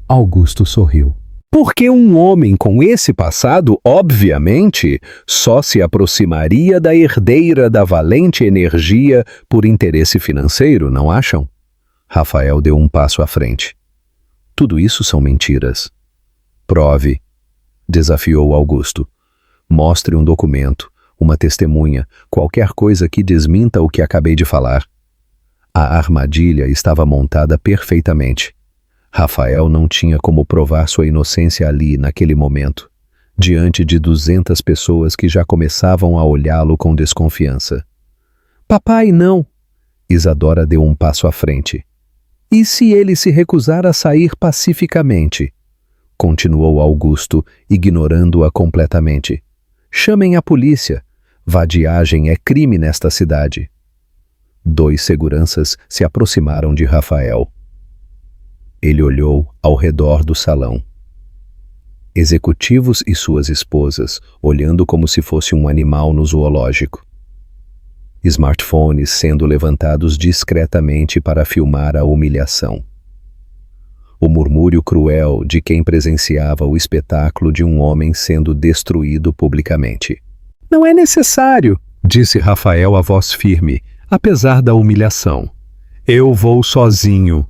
Augusto sorriu. Porque um homem com esse passado, obviamente, só se aproximaria da herdeira da Valente Energia por interesse financeiro, não acham? Rafael deu um passo à frente. Tudo isso são mentiras. Prove, desafiou Augusto. Mostre um documento, uma testemunha, qualquer coisa que desminta o que acabei de falar. A armadilha estava montada perfeitamente. Rafael não tinha como provar sua inocência ali, naquele momento, diante de 200 pessoas que já começavam a olhá-lo com desconfiança. Papai, não! Isadora deu um passo à frente. E se ele se recusar a sair pacificamente? Continuou Augusto, ignorando-a completamente. Chamem a polícia. Vadiagem é crime nesta cidade. 2 seguranças se aproximaram de Rafael. Ele olhou ao redor do salão. Executivos e suas esposas, olhando como se fosse um animal no zoológico. Smartphones sendo levantados discretamente para filmar a humilhação. O murmúrio cruel de quem presenciava o espetáculo de um homem sendo destruído publicamente. Não é necessário, disse Rafael a voz firme, apesar da humilhação. Eu vou sozinho.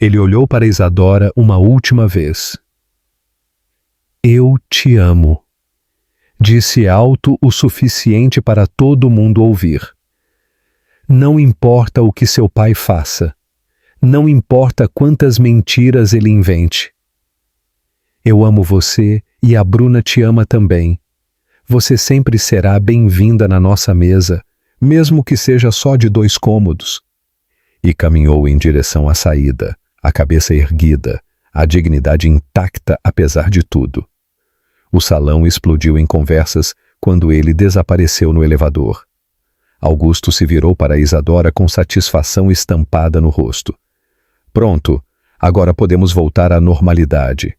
Ele olhou para Isadora uma última vez. Eu te amo, disse alto o suficiente para todo mundo ouvir. Não importa o que seu pai faça. Não importa quantas mentiras ele invente. Eu amo você e a Bruna te ama também. Você sempre será bem-vinda na nossa mesa, mesmo que seja só de 2 cômodos. E caminhou em direção à saída, a cabeça erguida, a dignidade intacta apesar de tudo. O salão explodiu em conversas quando ele desapareceu no elevador. Augusto se virou para Isadora com satisfação estampada no rosto. Pronto, agora podemos voltar à normalidade.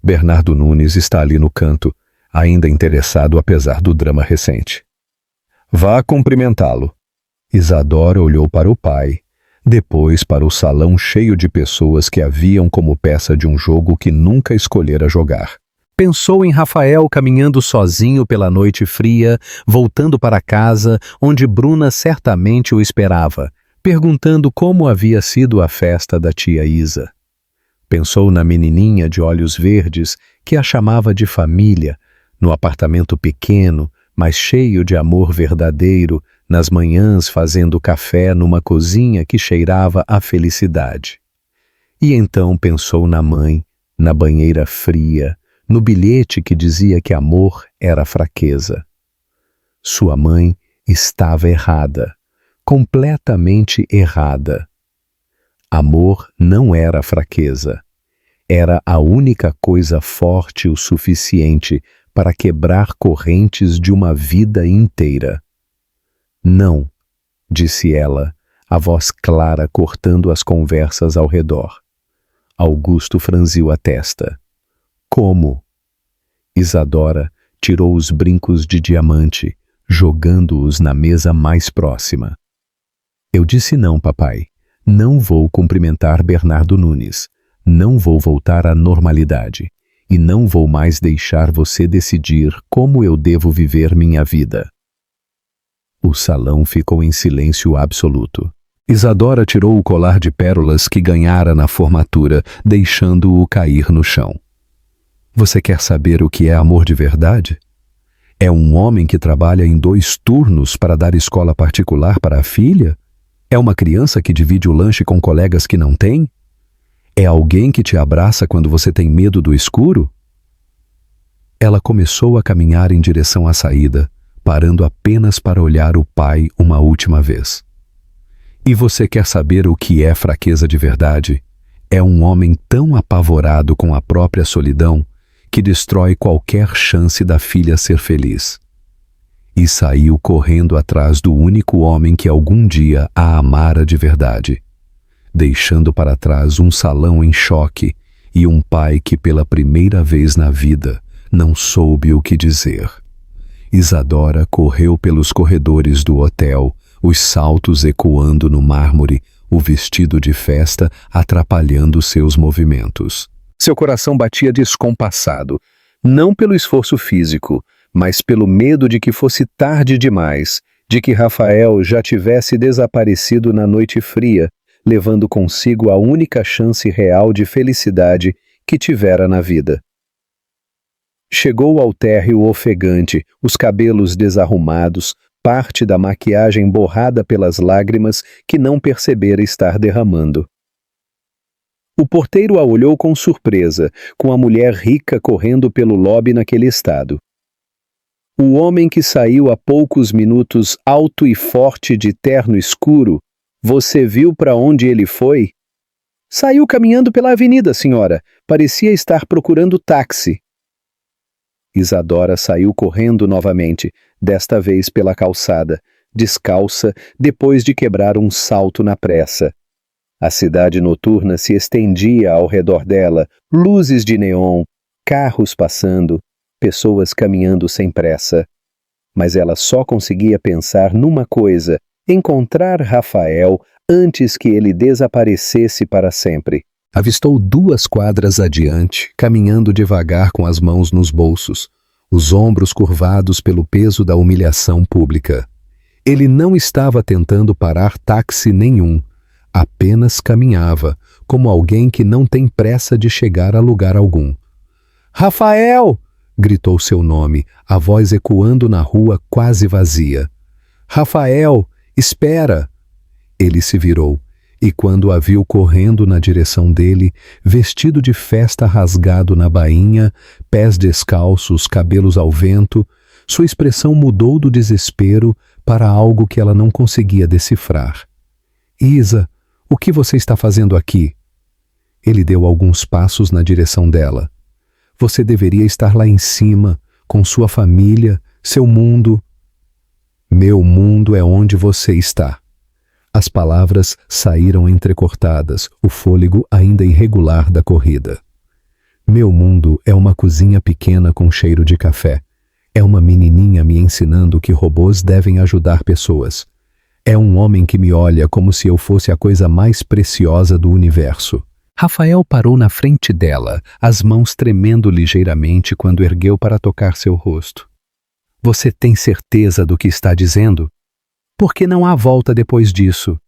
Bernardo Nunes está ali no canto, ainda interessado apesar do drama recente. Vá cumprimentá-lo. Isadora olhou para o pai, depois para o salão cheio de pessoas que a viam como peça de um jogo que nunca escolhera jogar. Pensou em Rafael caminhando sozinho pela noite fria, voltando para casa, onde Bruna certamente o esperava, perguntando como havia sido a festa da tia Isa. Pensou na menininha de olhos verdes que a chamava de família, no apartamento pequeno, mas cheio de amor verdadeiro, nas manhãs fazendo café numa cozinha que cheirava a felicidade. E então pensou na mãe, na banheira fria, no bilhete que dizia que amor era fraqueza. Sua mãe estava errada, completamente errada. Amor não era fraqueza. Era a única coisa forte o suficiente para quebrar correntes de uma vida inteira. Não, disse ela, a voz clara cortando as conversas ao redor. Augusto franziu a testa. Como? Isadora tirou os brincos de diamante, jogando-os na mesa mais próxima. Eu disse não, papai. Não vou cumprimentar Bernardo Nunes. Não vou voltar à normalidade. E não vou mais deixar você decidir como eu devo viver minha vida. O salão ficou em silêncio absoluto. Isadora tirou o colar de pérolas que ganhara na formatura, deixando-o cair no chão. Você quer saber o que é amor de verdade? É um homem que trabalha em 2 turnos para dar escola particular para a filha? É uma criança que divide o lanche com colegas que não têm? É alguém que te abraça quando você tem medo do escuro? Ela começou a caminhar em direção à saída, parando apenas para olhar o pai uma última vez. E você quer saber o que é fraqueza de verdade? É um homem tão apavorado com a própria solidão que destrói qualquer chance da filha ser feliz. E saiu correndo atrás do único homem que algum dia a amara de verdade, deixando para trás um salão em choque e um pai que pela primeira vez na vida não soube o que dizer. Isadora correu pelos corredores do hotel, os saltos ecoando no mármore, o vestido de festa atrapalhando seus movimentos. Seu coração batia descompassado, não pelo esforço físico, mas pelo medo de que fosse tarde demais, de que Rafael já tivesse desaparecido na noite fria, levando consigo a única chance real de felicidade que tivera na vida. Chegou ao térreo ofegante, os cabelos desarrumados, parte da maquiagem borrada pelas lágrimas que não percebera estar derramando. O porteiro a olhou com surpresa, com a mulher rica correndo pelo lobby naquele estado. O homem que saiu há poucos minutos alto e forte de terno escuro, você viu para onde ele foi? Saiu caminhando pela avenida, senhora. Parecia estar procurando táxi. Isadora saiu correndo novamente, desta vez pela calçada, descalça, depois de quebrar um salto na pressa. A cidade noturna se estendia ao redor dela, luzes de neon, carros passando, pessoas caminhando sem pressa. Mas ela só conseguia pensar numa coisa: encontrar Rafael antes que ele desaparecesse para sempre. Avistou 2 quadras adiante, caminhando devagar com as mãos nos bolsos, os ombros curvados pelo peso da humilhação pública. Ele não estava tentando parar táxi nenhum, apenas caminhava, como alguém que não tem pressa de chegar a lugar algum. «Rafael!» gritou seu nome, a voz ecoando na rua quase vazia. «Rafael, espera!» Ele se virou, e quando a viu correndo na direção dele, vestido de festa rasgado na bainha, pés descalços, cabelos ao vento, sua expressão mudou do desespero para algo que ela não conseguia decifrar. «Isa, o que você está fazendo aqui?» Ele deu alguns passos na direção dela. «Você deveria estar lá em cima, com sua família, seu mundo.» «Meu mundo é onde você está.» As palavras saíram entrecortadas, o fôlego ainda irregular da corrida. Meu mundo é uma cozinha pequena com cheiro de café. É uma menininha me ensinando que robôs devem ajudar pessoas. É um homem que me olha como se eu fosse a coisa mais preciosa do universo. Rafael parou na frente dela, as mãos tremendo ligeiramente quando ergueu para tocar seu rosto. Você tem certeza do que está dizendo? Porque não há volta depois disso.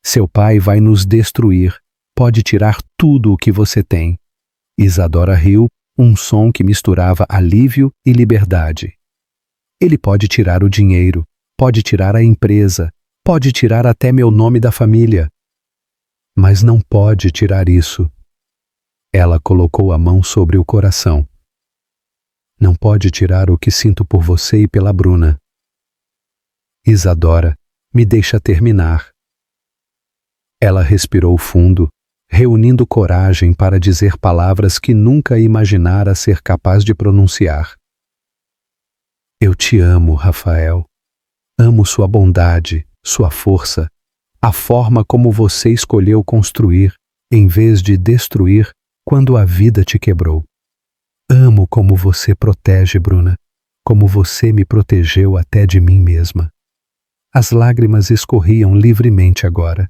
Seu pai vai nos destruir. Pode tirar tudo o que você tem. Isadora riu, um som que misturava alívio e liberdade. Ele pode tirar o dinheiro, pode tirar a empresa, pode tirar até meu nome da família. Mas não pode tirar isso. Ela colocou a mão sobre o coração. Não pode tirar o que sinto por você e pela Bruna. Isadora, me deixa terminar. Ela respirou fundo, reunindo coragem para dizer palavras que nunca imaginara ser capaz de pronunciar. Eu te amo, Rafael. Amo sua bondade, sua força, a forma como você escolheu construir, em vez de destruir, quando a vida te quebrou. Amo como você protege, Bruna, como você me protegeu até de mim mesma. As lágrimas escorriam livremente agora.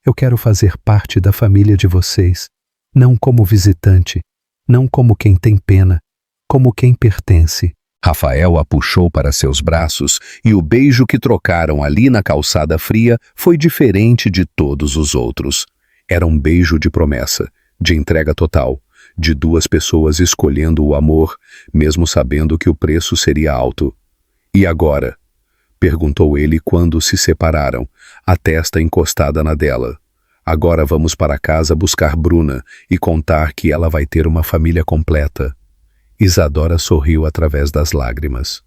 Eu quero fazer parte da família de vocês, não como visitante, não como quem tem pena, como quem pertence. Rafael a puxou para seus braços e o beijo que trocaram ali na calçada fria foi diferente de todos os outros. Era um beijo de promessa, de entrega total, de duas pessoas escolhendo o amor, mesmo sabendo que o preço seria alto. E agora? Perguntou ele quando se separaram, a testa encostada na dela. Agora vamos para casa buscar Bruna e contar que ela vai ter uma família completa. Isadora sorriu através das lágrimas.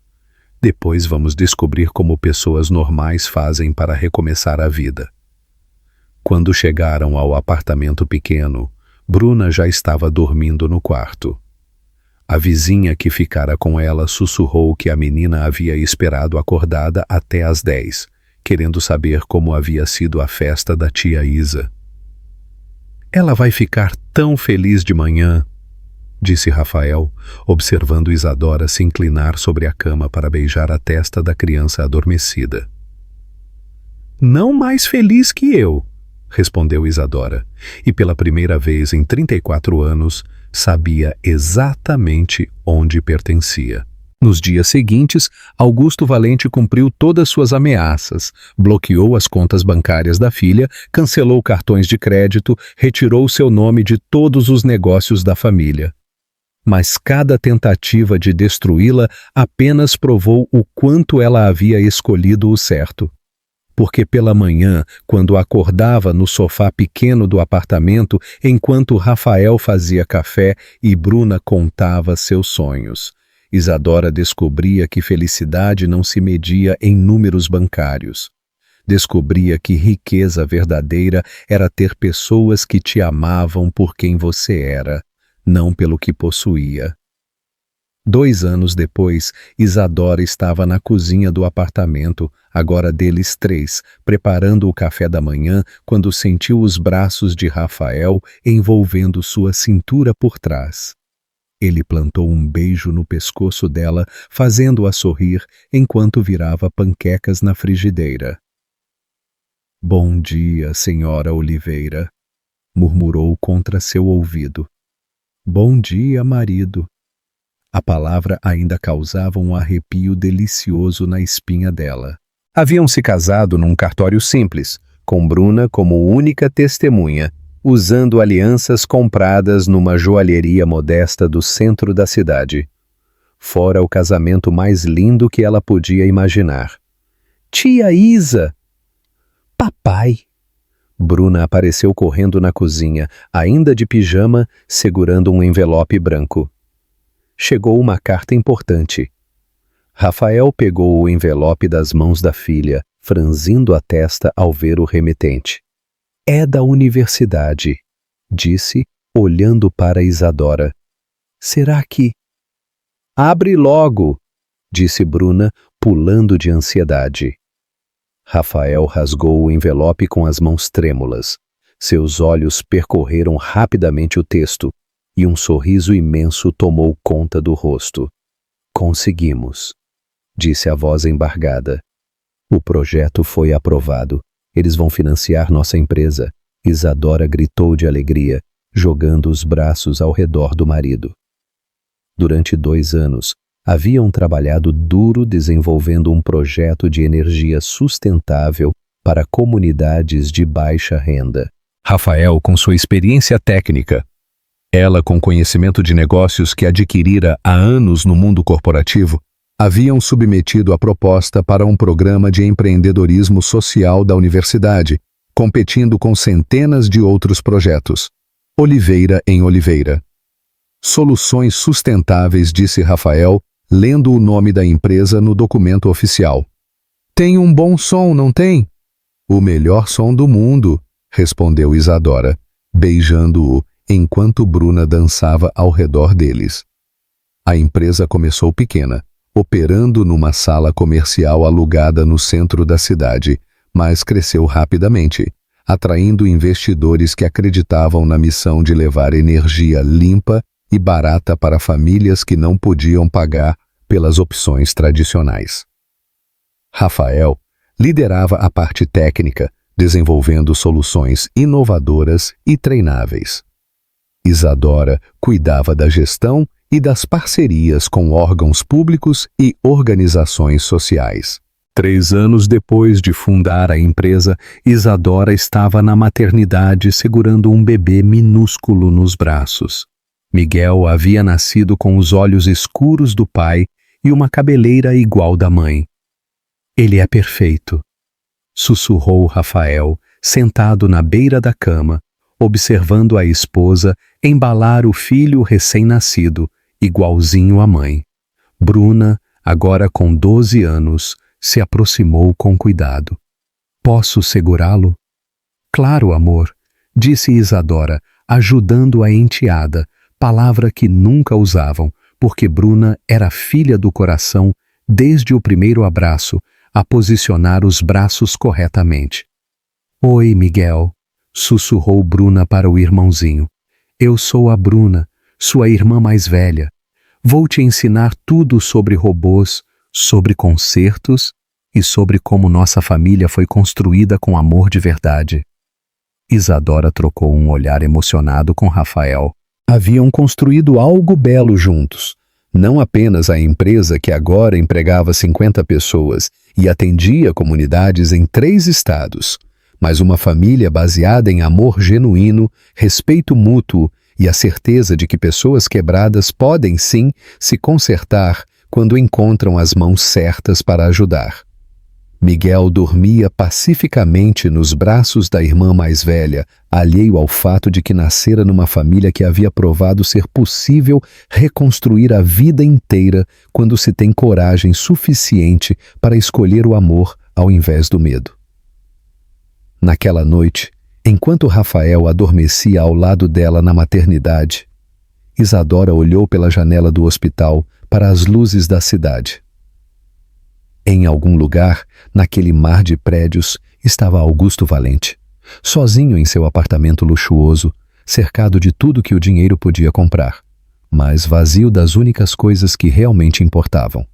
Depois vamos descobrir como pessoas normais fazem para recomeçar a vida. Quando chegaram ao apartamento pequeno, Bruna já estava dormindo no quarto. A vizinha que ficara com ela sussurrou que a menina havia esperado acordada até às 10, querendo saber como havia sido a festa da tia Isa. Ela vai ficar tão feliz de manhã, disse Rafael, observando Isadora se inclinar sobre a cama para beijar a testa da criança adormecida. Não mais feliz que eu, respondeu Isadora, e pela primeira vez em 34 anos, sabia exatamente onde pertencia. Nos dias seguintes, Augusto Valente cumpriu todas suas ameaças, bloqueou as contas bancárias da filha, cancelou cartões de crédito, retirou seu nome de todos os negócios da família. Mas cada tentativa de destruí-la apenas provou o quanto ela havia escolhido o certo. Porque pela manhã, quando acordava no sofá pequeno do apartamento, enquanto Rafael fazia café e Bruna contava seus sonhos, Isadora descobria que felicidade não se media em números bancários. Descobria que riqueza verdadeira era ter pessoas que te amavam por quem você era, não pelo que possuía. 2 anos depois, Isadora estava na cozinha do apartamento, agora deles 3, preparando o café da manhã, quando sentiu os braços de Rafael envolvendo sua cintura por trás. Ele plantou um beijo no pescoço dela, fazendo-a sorrir enquanto virava panquecas na frigideira. Bom dia, senhora Oliveira, murmurou contra seu ouvido. Bom dia, marido. A palavra ainda causava um arrepio delicioso na espinha dela. Haviam se casado num cartório simples, com Bruna como única testemunha, usando alianças compradas numa joalheria modesta do centro da cidade. Fora o casamento mais lindo que ela podia imaginar. Tia Isa! Papai! Bruna apareceu correndo na cozinha, ainda de pijama, segurando um envelope branco. Chegou uma carta importante. Rafael pegou o envelope das mãos da filha, franzindo a testa ao ver o remetente. É da universidade, disse, olhando para Isadora. Será que... Abre logo, disse Bruna, pulando de ansiedade. Rafael rasgou o envelope com as mãos trêmulas. Seus olhos percorreram rapidamente o texto, e um sorriso imenso tomou conta do rosto. Conseguimos, disse a voz embargada. O projeto foi aprovado. Eles vão financiar nossa empresa. Isadora gritou de alegria, jogando os braços ao redor do marido. Durante 2 anos, haviam trabalhado duro desenvolvendo um projeto de energia sustentável para comunidades de baixa renda. Rafael, com sua experiência técnica, ela com conhecimento de negócios que adquirira há anos no mundo corporativo, haviam submetido a proposta para um programa de empreendedorismo social da universidade, competindo com centenas de outros projetos. Oliveira em Oliveira. Soluções sustentáveis, disse Rafael, lendo o nome da empresa no documento oficial. Tem um bom som, não tem? O melhor som do mundo, respondeu Isadora, beijando-o enquanto Bruna dançava ao redor deles. A empresa começou pequena, operando numa sala comercial alugada no centro da cidade, mas cresceu rapidamente, atraindo investidores que acreditavam na missão de levar energia limpa e barata para famílias que não podiam pagar pelas opções tradicionais. Rafael liderava a parte técnica, desenvolvendo soluções inovadoras e treináveis. Isadora cuidava da gestão e das parcerias com órgãos públicos e organizações sociais. 3 anos depois de fundar a empresa, Isadora estava na maternidade segurando um bebê minúsculo nos braços. Miguel havia nascido com os olhos escuros do pai e uma cabeleira igual da mãe. Ele é perfeito, sussurrou Rafael, sentado na beira da cama, observando a esposa embalar o filho recém-nascido, igualzinho à mãe. Bruna, agora com 12 anos, se aproximou com cuidado. Posso segurá-lo? Claro, amor, disse Isadora, ajudando a enteada, palavra que nunca usavam, porque Bruna era filha do coração desde o primeiro abraço, a posicionar os braços corretamente. Oi, Miguel, sussurrou Bruna para o irmãozinho. Eu sou a Bruna, sua irmã mais velha. Vou te ensinar tudo sobre robôs, sobre concertos e sobre como nossa família foi construída com amor de verdade. Isadora trocou um olhar emocionado com Rafael. Haviam construído algo belo juntos. Não apenas a empresa que agora empregava 50 pessoas e atendia comunidades em 3 estados, mas uma família baseada em amor genuíno, respeito mútuo e a certeza de que pessoas quebradas podem sim se consertar quando encontram as mãos certas para ajudar. Miguel dormia pacificamente nos braços da irmã mais velha, alheio ao fato de que nascera numa família que havia provado ser possível reconstruir a vida inteira quando se tem coragem suficiente para escolher o amor ao invés do medo. Naquela noite, enquanto Rafael adormecia ao lado dela na maternidade, Isadora olhou pela janela do hospital para as luzes da cidade. Em algum lugar, naquele mar de prédios, estava Augusto Valente, sozinho em seu apartamento luxuoso, cercado de tudo que o dinheiro podia comprar, mas vazio das únicas coisas que realmente importavam.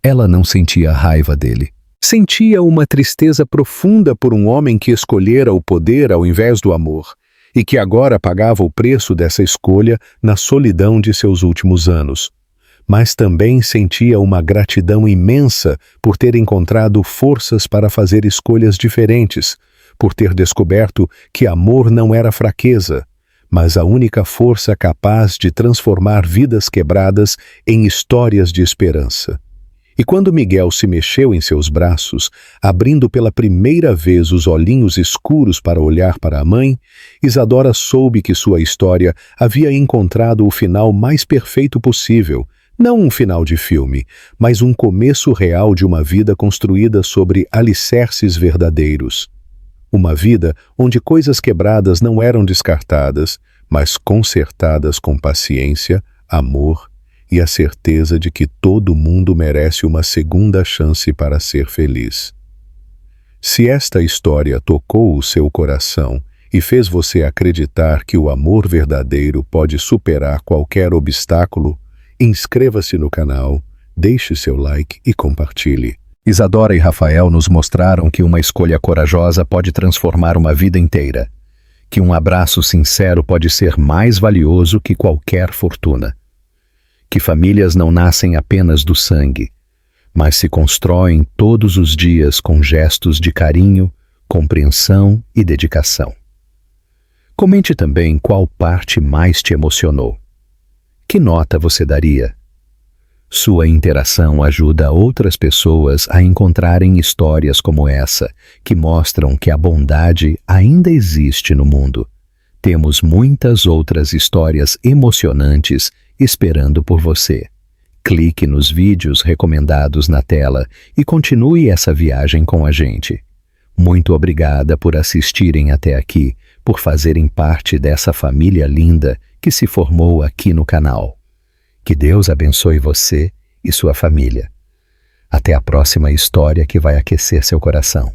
Ela não sentia raiva dele. Sentia uma tristeza profunda por um homem que escolhera o poder ao invés do amor, e que agora pagava o preço dessa escolha na solidão de seus últimos anos. Mas também sentia uma gratidão imensa por ter encontrado forças para fazer escolhas diferentes, por ter descoberto que amor não era fraqueza, mas a única força capaz de transformar vidas quebradas em histórias de esperança. E quando Miguel se mexeu em seus braços, abrindo pela primeira vez os olhinhos escuros para olhar para a mãe, Isadora soube que sua história havia encontrado o final mais perfeito possível. Não um final de filme, mas um começo real de uma vida construída sobre alicerces verdadeiros. Uma vida onde coisas quebradas não eram descartadas, mas consertadas com paciência, amor e a certeza de que todo mundo merece uma segunda chance para ser feliz. Se esta história tocou o seu coração e fez você acreditar que o amor verdadeiro pode superar qualquer obstáculo, inscreva-se no canal, deixe seu like e compartilhe. Isadora e Rafael nos mostraram que uma escolha corajosa pode transformar uma vida inteira, que um abraço sincero pode ser mais valioso que qualquer fortuna, que famílias não nascem apenas do sangue, mas se constroem todos os dias com gestos de carinho, compreensão e dedicação. Comente também qual parte mais te emocionou. Que nota você daria? Sua interação ajuda outras pessoas a encontrarem histórias como essa, que mostram que a bondade ainda existe no mundo. Temos muitas outras histórias emocionantes esperando por você. Clique nos vídeos recomendados na tela e continue essa viagem com a gente. Muito obrigada por assistirem até aqui, por fazerem parte dessa família linda que se formou aqui no canal. Que Deus abençoe você e sua família. Até a próxima história que vai aquecer seu coração.